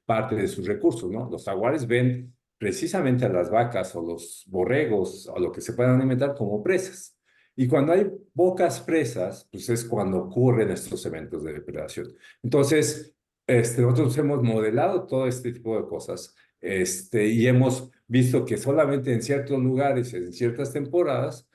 parte de sus recursos, ¿no? Los jaguares ven precisamente a las vacas o los borregos o lo que se puedan alimentar como presas. Y cuando hay pocas presas, pues es cuando ocurren estos eventos de depredación. Entonces, nosotros hemos modelado todo este tipo de cosas y hemos visto que solamente en ciertos lugares, en ciertas temporadas,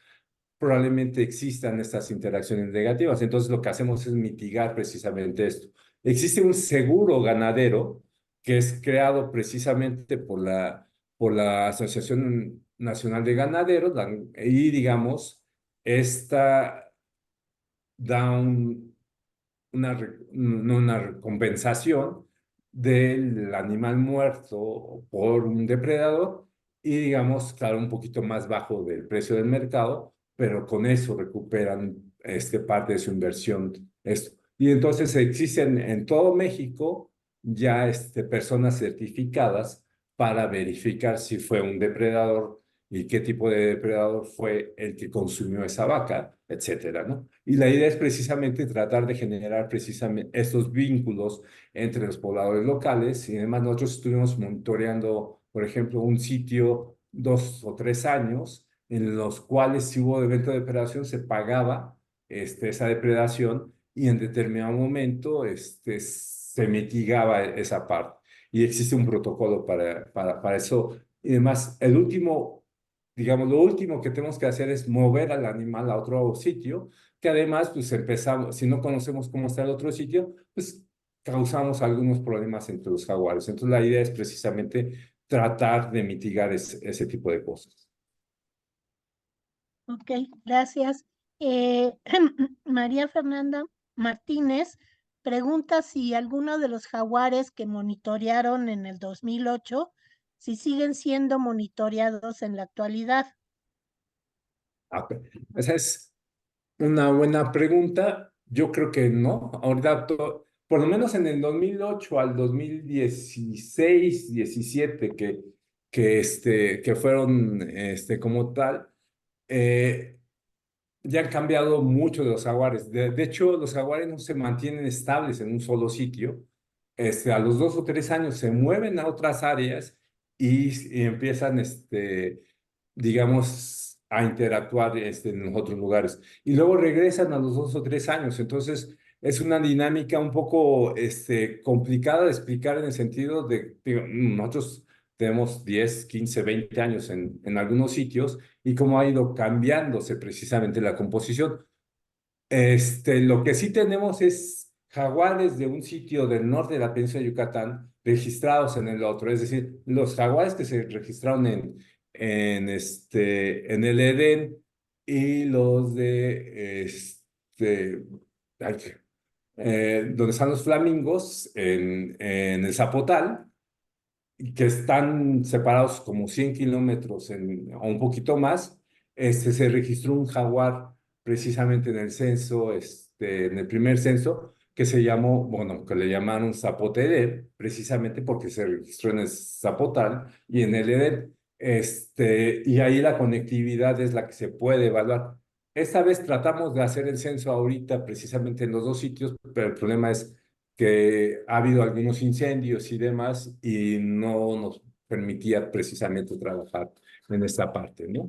probablemente existan estas interacciones negativas. Entonces, lo que hacemos es mitigar precisamente esto. Existe un seguro ganadero que es creado precisamente por la Asociación Nacional de Ganaderos y, digamos, esta da una compensación del animal muerto por un depredador y digamos, claro, un poquito más bajo del precio del mercado, pero con eso recuperan parte de su inversión. Esto. Y entonces existen en todo México ya personas certificadas para verificar si fue un depredador y qué tipo de depredador fue el que consumió esa vaca, etcétera, ¿no? Y la idea es precisamente tratar de generar precisamente estos vínculos entre los pobladores locales y además nosotros estuvimos monitoreando, por ejemplo, un sitio 2 o 3 años en los cuales si hubo evento de depredación se pagaba esa depredación y en determinado momento se mitigaba esa parte. Y existe un protocolo para eso. Y además, digamos, lo último que tenemos que hacer es mover al animal a otro sitio, que además, pues empezamos, si no conocemos cómo está el otro sitio, pues causamos algunos problemas entre los jaguares. Entonces, la idea es precisamente tratar de mitigar ese tipo de cosas. Ok, gracias. María Fernanda Martínez pregunta si alguno de los jaguares que monitorearon en el 2008, si siguen siendo monitoreados en la actualidad. Esa es una buena pregunta. Yo creo que no. Ahorita, por lo menos en el 2008 al 2016, 17, que fueron como tal, ya han cambiado mucho de los jaguares. De hecho, los jaguares no se mantienen estables en un solo sitio. A los 2 o 3 años se mueven a otras áreas y empiezan, digamos, a interactuar en los otros lugares. Y luego regresan a los 2 o 3 años. Entonces, es una dinámica un poco complicada de explicar en el sentido de, digo, nosotros tenemos 10, 15, 20 años en algunos sitios y cómo ha ido cambiándose precisamente la composición. Lo que sí tenemos es jaguares de un sitio del norte de la península de Yucatán registrados en el otro, es decir, los jaguares que se registraron en el Edén y los ay, donde están los flamingos en el Zapotal, que están separados como 100 kilómetros o un poquito más. Se registró un jaguar precisamente en el censo, en el primer censo, que se llamó, bueno, que le llamaron Zapote Edén, precisamente porque se registró en el Zapotal y en el Edén. Y ahí la conectividad es la que se puede evaluar. Esta vez tratamos de hacer el censo ahorita precisamente en los dos sitios, pero el problema es que ha habido algunos incendios y demás y no nos permitía precisamente trabajar en esta parte, ¿no?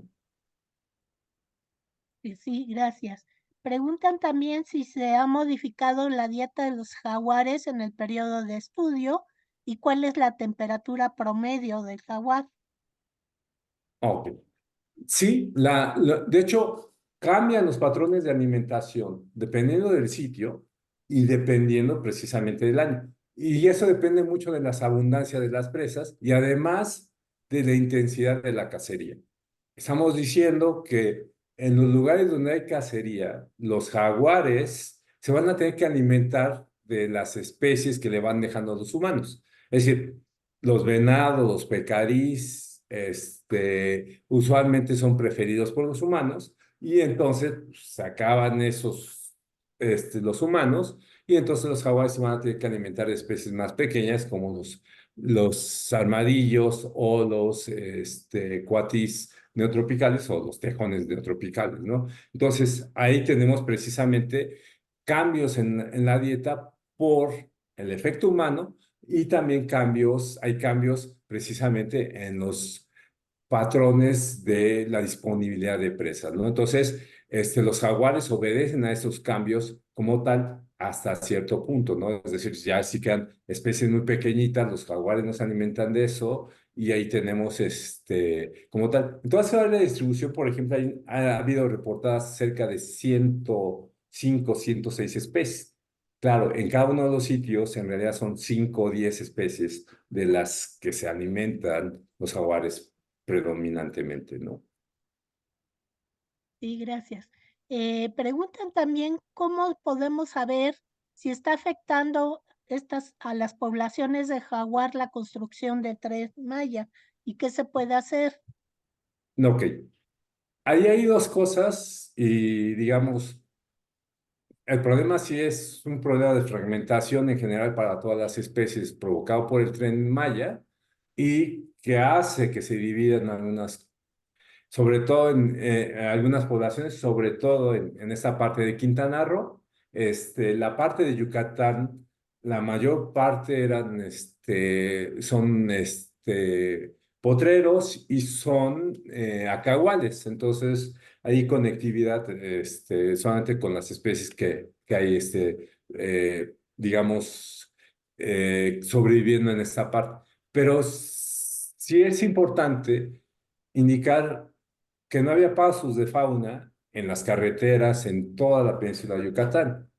Sí, gracias. Preguntan también si se ha modificado la dieta de los jaguares en el periodo de estudio y cuál es la temperatura promedio del jaguar. Ok. Sí, de hecho, cambian los patrones de alimentación dependiendo del sitio y dependiendo precisamente del año. Y eso depende mucho de las abundancias de las presas y además de la intensidad de la cacería. Estamos diciendo que en los lugares donde hay cacería, los jaguares se van a tener que alimentar de las especies que le van dejando a los humanos. Es decir, los venados, los pecarís, usualmente son preferidos por los humanos y entonces pues, se acaban esos, los humanos y entonces los jaguares se van a tener que alimentar de especies más pequeñas como los armadillos o los cuatis neotropicales o los tejones neotropicales, ¿no? Entonces, ahí tenemos precisamente cambios en la dieta por el efecto humano y también hay cambios precisamente en los patrones de la disponibilidad de presas, ¿no? Entonces, los jaguares obedecen a esos cambios como tal hasta cierto punto, ¿no? Es decir, ya sí quedan especies muy pequeñitas, los jaguares no se alimentan de eso y ahí tenemos como tal. En toda esa área de distribución, por ejemplo, ha habido reportadas cerca de 105, 106 especies. Claro, en cada uno de los sitios en realidad son 5 o 10 especies de las que se alimentan los jaguares predominantemente, ¿no? Sí, gracias. Preguntan también cómo podemos saber si está afectando a las poblaciones de jaguar la construcción de Tren Maya y qué se puede hacer. Ok, ahí hay dos cosas y digamos, el problema sí es un problema de fragmentación en general para todas las especies provocado por el Tren Maya y que hace que se dividan algunas, sobre todo en algunas poblaciones, sobre todo en esta parte de Quintana Roo, la parte de Yucatán, la mayor parte son potreros y son acahuales, entonces hay conectividad solamente con las especies que hay, digamos, sobreviviendo en esta parte. Pero sí es importante indicar que no había pasos de fauna en las carreteras en toda la península de Yucatán.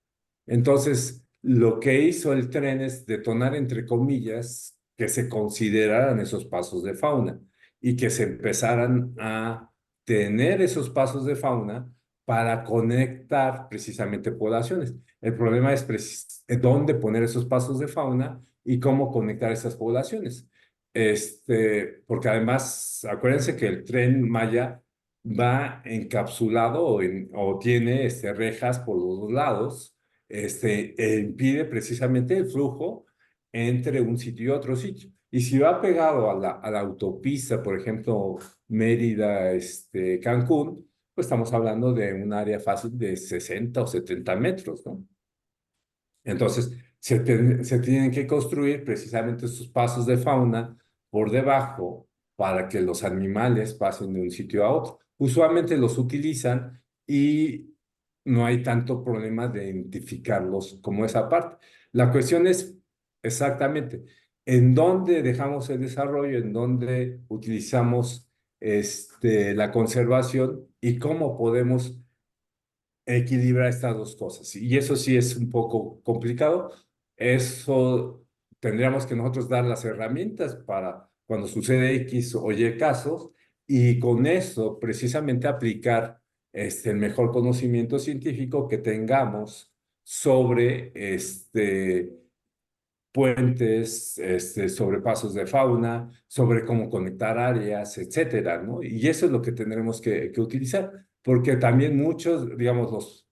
Entonces, lo que hizo el tren es detonar, entre comillas, que se consideraran esos pasos de fauna y que se empezaran a tener esos pasos de fauna para conectar precisamente poblaciones. El problema es dónde poner esos pasos de fauna y cómo conectar esas poblaciones. Porque además, acuérdense que el tren Maya va encapsulado o tiene rejas por los dos lados, impide precisamente el flujo entre un sitio y otro sitio. Y si va pegado a la autopista, por ejemplo, Mérida, Cancún, pues estamos hablando de un área fácil de 60 o 70 metros, ¿no? Entonces, se tienen que construir precisamente estos pasos de fauna por debajo para que los animales pasen de un sitio a otro. Usualmente los utilizan y no hay tanto problema de identificarlos como esa parte. La cuestión es exactamente en dónde dejamos el desarrollo, en dónde utilizamos la conservación y cómo podemos equilibrar estas dos cosas. Y eso sí es un poco complicado. Eso tendríamos que nosotros dar las herramientas para cuando sucede X o Y casos y con eso precisamente aplicar el mejor conocimiento científico que tengamos sobre puentes, sobre pasos de fauna, sobre cómo conectar áreas, etcétera, ¿no? Y eso es lo que tendremos que utilizar, porque también muchos, digamos, los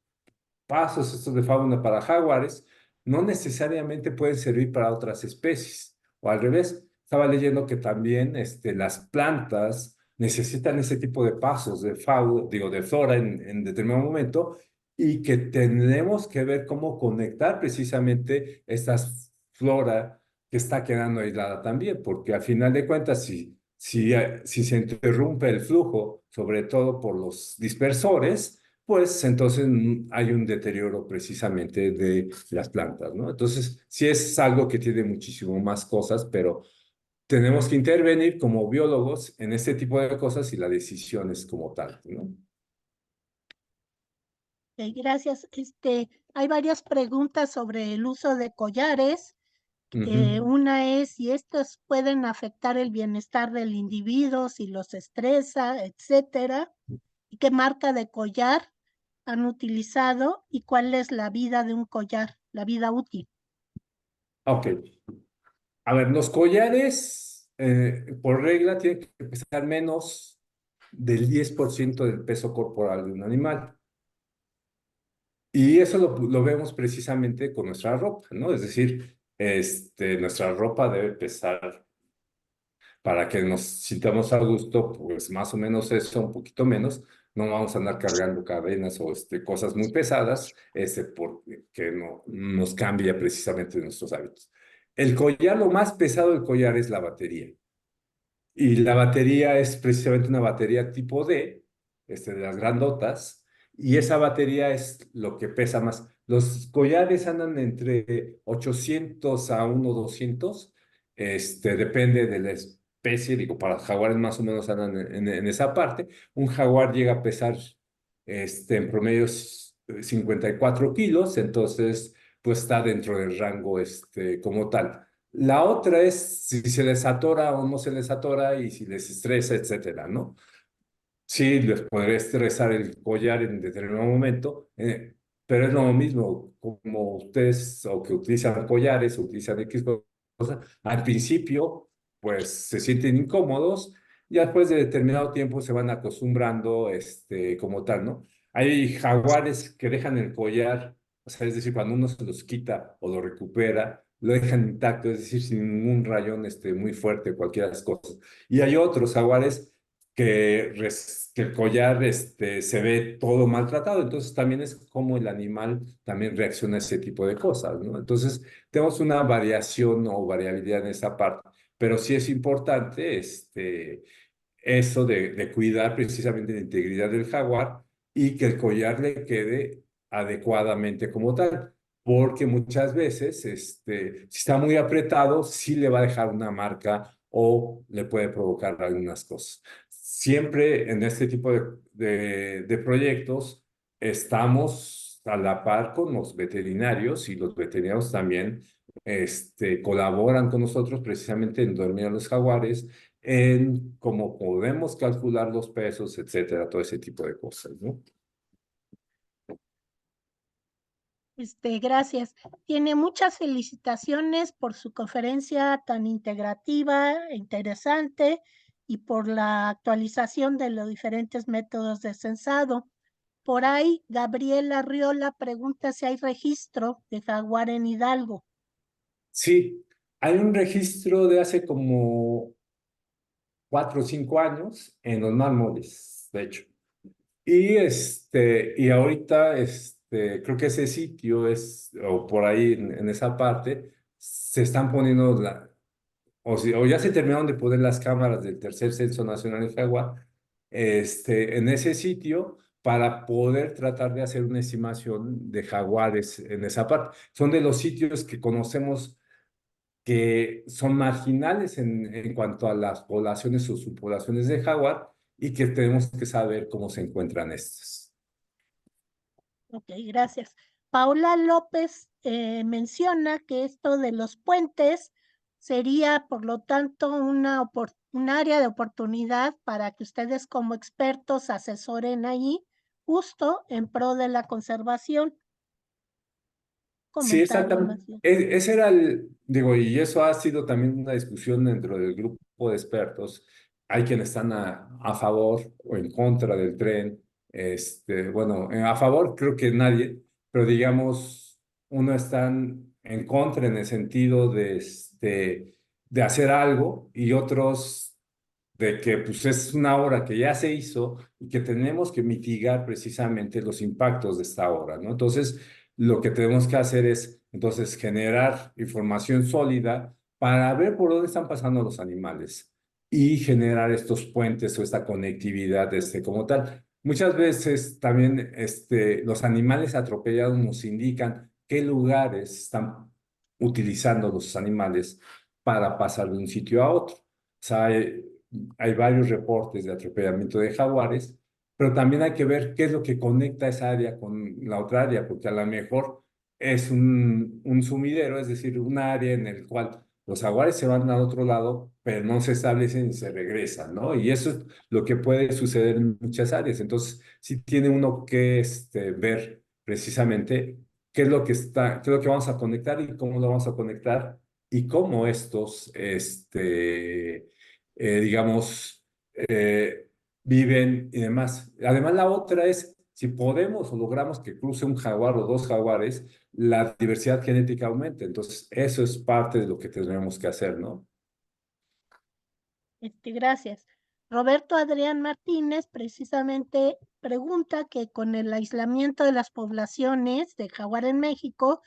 pasos estos de fauna para jaguares no necesariamente pueden servir para otras especies, o al revés. Estaba leyendo que también las plantas necesitan ese tipo de pasos de fauna, digo, de flora en determinado momento, y que tenemos que ver cómo conectar precisamente estas flora que está quedando aislada también, porque al final de cuentas, si se interrumpe el flujo, sobre todo por los dispersores, pues entonces hay un deterioro precisamente de las plantas, ¿no? Entonces, sí es algo que tiene muchísimo más cosas, pero tenemos que intervenir como biólogos en este tipo de cosas y la decisión es como tal, ¿no? Gracias. Hay varias preguntas sobre el uso de collares. Ujú. Una es si estos pueden afectar el bienestar del individuo, si los estresa, etcétera. ¿Y qué marca de collar han utilizado y cuál es la vida de un collar, la vida útil? Ok. A ver, los collares, por regla, tienen que pesar menos del 10% del peso corporal de un animal. Y eso lo vemos precisamente con nuestra ropa, ¿no? Es decir, nuestra ropa debe pesar para que nos sintamos a gusto, pues más o menos eso, un poquito menos. No vamos a andar cargando cadenas o cosas muy pesadas, porque no nos cambia precisamente nuestros hábitos. El collar, lo más pesado del collar es la batería. Y la batería es precisamente una batería tipo D, de las grandotas, y esa batería es lo que pesa más. Los collares andan entre 800 a 1,200, depende de la especie, digo, para jaguares más o menos andan en esa parte. Un jaguar llega a pesar, en promedio 54 kilos, entonces, pues está dentro del rango, como tal. La otra es si se les atora o no se les atora y si les estresa, etcétera, ¿no? Sí, les podría estresar el collar en determinado momento, pero es lo mismo como ustedes o que utilizan collares, utilizan X cosas, al principio pues se sienten incómodos y después de determinado tiempo se van acostumbrando como tal, ¿no? Hay jaguares que dejan el collar, o sea, es decir, cuando uno se los quita o lo recupera, lo dejan intacto, es decir, sin ningún rayón muy fuerte, cualquiera de las cosas. Y hay otros jaguares que el collar se ve todo maltratado. Entonces también es como el animal también reacciona a ese tipo de cosas, ¿no? Entonces tenemos una variación o variabilidad en esa parte, pero sí es importante eso de cuidar precisamente la integridad del jaguar y que el collar le quede adecuadamente como tal. Porque muchas veces, si está muy apretado, sí le va a dejar una marca o le puede provocar algunas cosas. Siempre en este tipo de proyectos estamos a la par con los veterinarios y los veterinarios también colaboran con nosotros precisamente en dormir a los jaguares, en cómo podemos calcular los pesos, etcétera, todo ese tipo de cosas, ¿no? Gracias. Tiene muchas felicitaciones por su conferencia tan integrativa e interesante y por la actualización de los diferentes métodos de censado. Por ahí, Gabriela Arriola pregunta si hay registro de jaguar en Hidalgo. Sí, hay un registro de hace como 4 o 5 años en los mármoles, de hecho. Y ahorita, creo que ese sitio o por ahí en esa parte, se están poniendo, o ya se terminaron de poner las cámaras del tercer Censo Nacional de Jaguar, en ese sitio para poder tratar de hacer una estimación de jaguares en esa parte. Son de los sitios que conocemos que son marginales en cuanto a las poblaciones o subpoblaciones de jaguar y que tenemos que saber cómo se encuentran estas. Ok, gracias. Paula López menciona que esto de los puentes sería, por lo tanto, un área de oportunidad para que ustedes como expertos asesoren ahí justo en pro de la conservación. Sí, Comentario exactamente. más bien. Ese era digo, y eso ha sido también una discusión dentro del grupo de expertos. Hay quienes están a favor o en contra del tren. Bueno, a favor creo que nadie, pero digamos, uno está en contra en el sentido de hacer algo y otros de que pues es una obra que ya se hizo y que tenemos que mitigar precisamente los impactos de esta obra, ¿no? Entonces, lo que tenemos que hacer es entonces generar información sólida para ver por dónde están pasando los animales y generar estos puentes o esta conectividad como tal. Muchas veces también los animales atropellados nos indican qué lugares están utilizando los animales para pasar de un sitio a otro. O sea, hay varios reportes de atropellamiento de jaguares, pero también hay que ver qué es lo que conecta esa área con la otra área, porque a lo mejor es un sumidero, es decir, un área en el cual los jaguares se van al otro lado, pero no se establecen y se regresan, ¿no? Y eso es lo que puede suceder en muchas áreas. Entonces, sí tiene uno que ver precisamente qué es lo que qué es lo que vamos a conectar y cómo lo vamos a conectar y cómo estos, digamos, viven y demás. Además, la otra es, si podemos o logramos que cruce un jaguar o dos jaguares, la diversidad genética aumenta. Entonces, eso es parte de lo que tendremos que hacer, ¿no? Gracias. Roberto Adrián Martínez precisamente pregunta que con el aislamiento de las poblaciones de jaguar en México,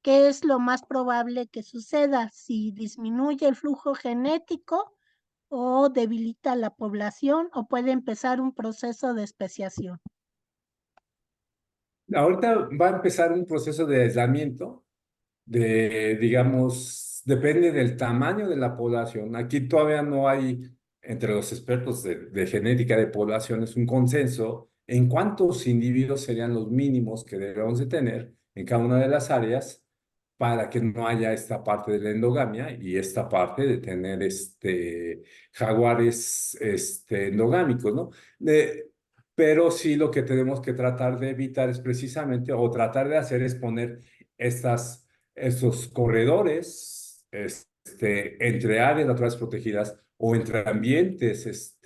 ¿qué es lo más probable que suceda? Si disminuye el flujo genético o debilita la población o puede empezar un proceso de especiación. Ahorita va a empezar un proceso de aislamiento digamos, depende del tamaño de la población. Aquí todavía no hay, entre los expertos de genética de poblaciones, un consenso en cuántos individuos serían los mínimos que debemos de tener en cada una de las áreas para que no haya esta parte de la endogamia y esta parte de tener jaguares endogámicos, ¿no? Pero sí lo que tenemos que tratar de evitar es precisamente, o tratar de hacer es poner estos corredores entre áreas naturales protegidas o entre ambientes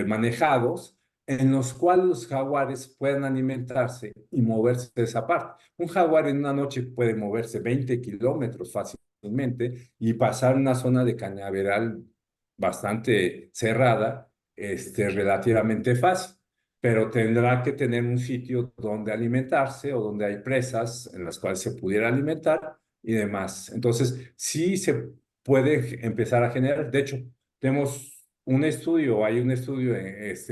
manejados en los cuales los jaguares puedan alimentarse y moverse de esa parte. Un jaguar en una noche puede moverse 20 kilómetros fácilmente y pasar una zona de cañaveral bastante cerrada, relativamente fácil, pero tendrá que tener un sitio donde alimentarse o donde hay presas en las cuales se pudiera alimentar y demás. Entonces, sí se puede empezar a generar. De hecho, tenemos hay un estudio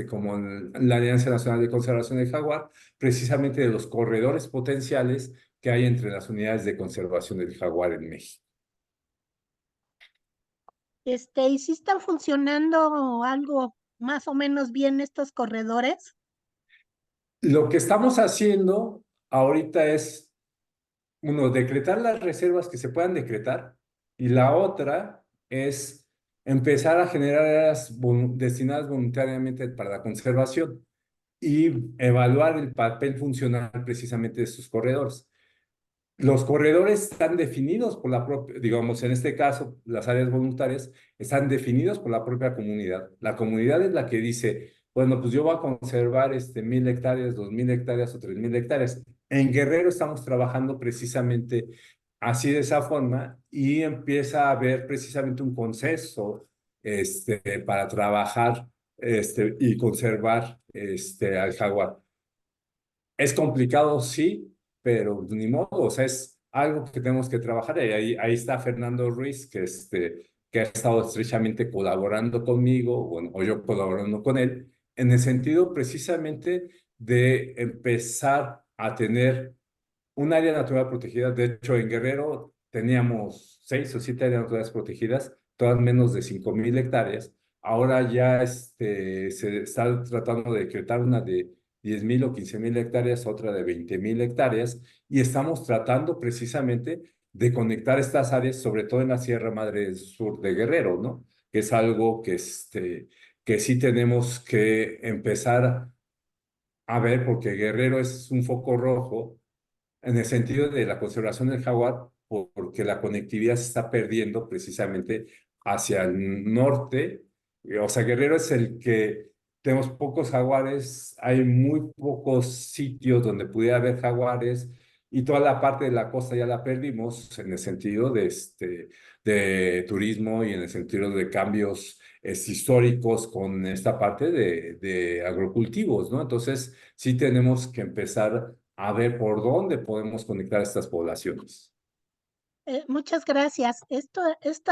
como en la Alianza Nacional de Conservación del Jaguar, precisamente de los corredores potenciales que hay entre las unidades de conservación del jaguar en México. ¿Y si están funcionando algo más o menos bien estos corredores? Lo que estamos haciendo ahorita es, uno, decretar las reservas que se puedan decretar y la otra es empezar a generar áreas destinadas voluntariamente para la conservación y evaluar el papel funcional precisamente de estos corredores. Los corredores están definidos por la propia, digamos, en este caso, las áreas voluntarias están definidos por la propia comunidad. La comunidad es la que dice, bueno, pues yo voy a conservar 1,000 hectáreas, 2,000 hectáreas o 3,000 hectáreas. En Guerrero estamos trabajando precisamente así de esa forma y empieza a haber precisamente un consenso para trabajar y conservar al jaguar. Es complicado, sí, pero ni modo, o sea, es algo que tenemos que trabajar. Y ahí está Fernando Ruiz, que ha estado estrechamente colaborando conmigo, bueno, o yo colaborando con él, en el sentido precisamente de empezar a tener un área natural protegida. De hecho, en Guerrero teníamos 6 o 7 áreas naturales protegidas, todas menos de 5,000 hectáreas. Ahora ya se está tratando de decretar una de 10,000 o 15,000 hectáreas, otra de 20,000 hectáreas, y estamos tratando precisamente de conectar estas áreas, sobre todo en la Sierra Madre Sur de Guerrero, ¿no? Que es algo que sí tenemos que empezar a ver, porque Guerrero es un foco rojo en el sentido de la conservación del jaguar, porque la conectividad se está perdiendo precisamente hacia el norte. O sea, Guerrero es el que tenemos pocos jaguares, hay muy pocos sitios donde pudiera haber jaguares y toda la parte de la costa ya la perdimos en el sentido de turismo y en el sentido de cambios históricos con esta parte de agrocultivos, ¿no? Entonces, sí tenemos que empezar a ver por dónde podemos conectar estas poblaciones. Muchas gracias. Esto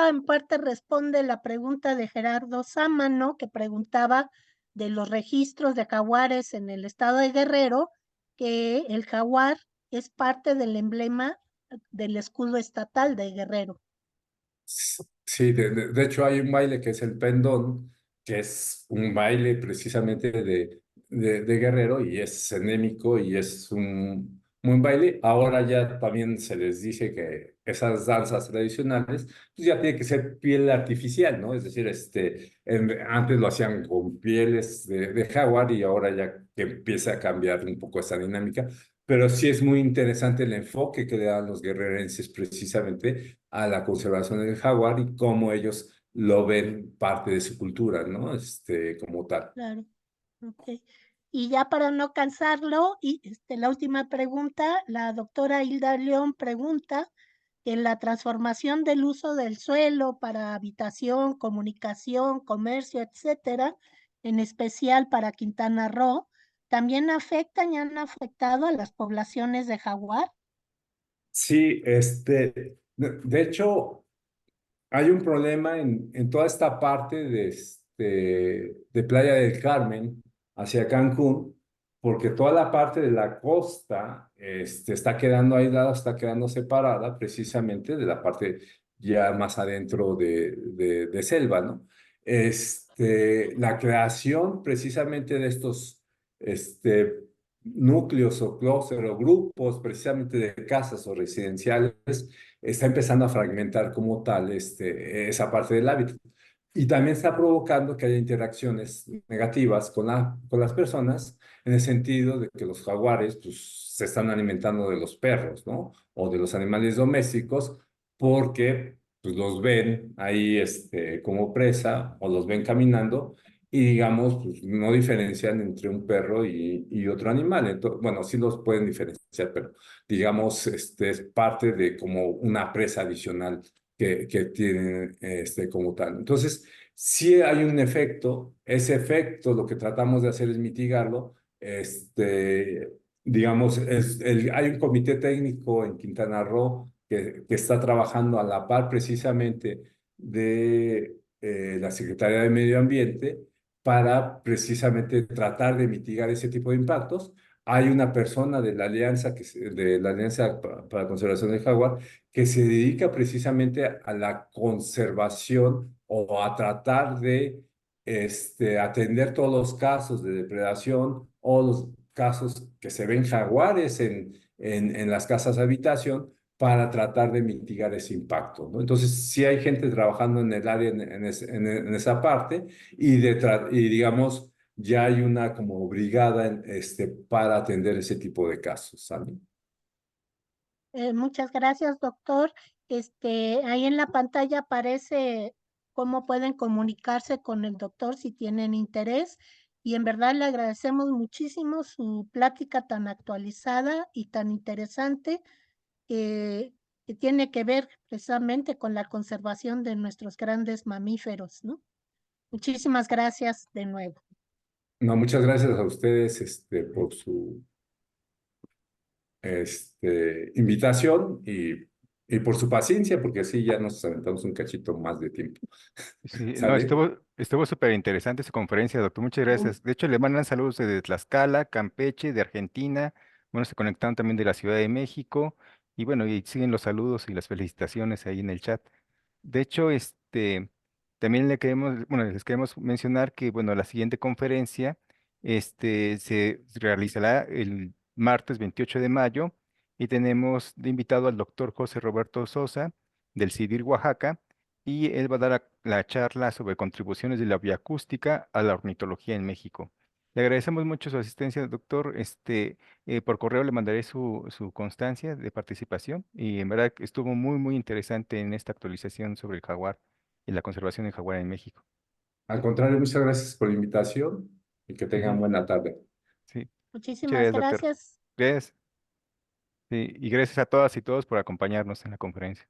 en parte responde la pregunta de Gerardo Sámano, que preguntaba de los registros de jaguares en el estado de Guerrero, que el jaguar es parte del emblema del escudo estatal de Guerrero. Sí, de hecho hay un baile que es el pendón, que es un baile precisamente de Guerrero y es endémico y es un buen baile. Ahora ya también se les dice que esas danzas tradicionales pues ya tiene que ser piel artificial, ¿no? Es decir, antes lo hacían con pieles de jaguar y ahora ya que empieza a cambiar un poco esa dinámica. Pero sí es muy interesante el enfoque que le dan los guerrerenses precisamente a la conservación del jaguar y cómo ellos lo ven parte de su cultura, ¿no? Como tal. Claro, ok. Y ya para no cansarlo, y la última pregunta, la doctora Hilda León pregunta en la transformación del uso del suelo para habitación, comunicación, comercio, etcétera, en especial para Quintana Roo, ¿también afectan y han afectado a las poblaciones de jaguar? Sí, de hecho, hay un problema en toda esta parte de Playa del Carmen hacia Cancún, porque toda la parte de la costa está quedando aislada, está quedando separada precisamente de la parte ya más adentro de selva, ¿no? La creación precisamente de estos núcleos o clústeres o grupos precisamente de casas o residenciales está empezando a fragmentar como tal esa parte del hábitat. Y también está provocando que haya interacciones negativas con las personas, en el sentido de que los jaguares pues, se están alimentando de los perros, ¿no? O de los animales domésticos, porque pues, los ven ahí como presa o los ven caminando y digamos, pues, no diferencian entre un perro y otro animal. Entonces, bueno, sí los pueden diferenciar, pero digamos, es parte de como una presa adicional que tienen como tal. Entonces, sí hay un efecto, ese efecto lo que tratamos de hacer es mitigarlo. Digamos, hay un comité técnico en Quintana Roo que está trabajando a la par precisamente de la Secretaría de Medio Ambiente para precisamente tratar de mitigar ese tipo de impactos. Hay una persona de la Alianza, de la Alianza para la Conservación del Jaguar que se dedica precisamente a la conservación o a tratar de atender todos los casos de depredación o los casos que se ven jaguares en las casas de habitación para tratar de mitigar ese impacto, ¿no? Entonces, sí hay gente trabajando en el área, en esa parte, y digamos, ya hay una como brigada para atender ese tipo de casos, ¿sale? Muchas gracias, doctor. Ahí en la pantalla aparece cómo pueden comunicarse con el doctor si tienen interés. Y en verdad le agradecemos muchísimo su plática tan actualizada y tan interesante que tiene que ver precisamente con la conservación de nuestros grandes mamíferos, ¿no? Muchísimas gracias de nuevo. No, muchas gracias a ustedes por su invitación y por su paciencia, porque sí, ya nos aventamos un cachito más de tiempo. Sí, no, ¿Sale? estuvo súper interesante su conferencia, doctor. Muchas gracias. De hecho, le mandan saludos desde Tlaxcala, Campeche, de Argentina. Bueno, se conectaron también de la Ciudad de México. Y bueno, y siguen los saludos y las felicitaciones ahí en el chat. De hecho, también bueno, les queremos mencionar que, bueno, la siguiente conferencia, se realizará el martes 28 de mayo y tenemos de invitado al doctor José Roberto Sosa del CIDIR Oaxaca y él va a dar la charla sobre contribuciones de la bioacústica a la ornitología en México. Le agradecemos mucho su asistencia, doctor. Por correo le mandaré su constancia de participación y en verdad que estuvo muy, muy interesante en esta actualización sobre el jaguar y la conservación del jaguar en México. Al contrario, muchas gracias por la invitación y que tengan Ujú. buena tarde. Sí, muchas Muchísimas gracias, doctor. gracias. Gracias. Sí, y gracias a todas y todos por acompañarnos en la conferencia.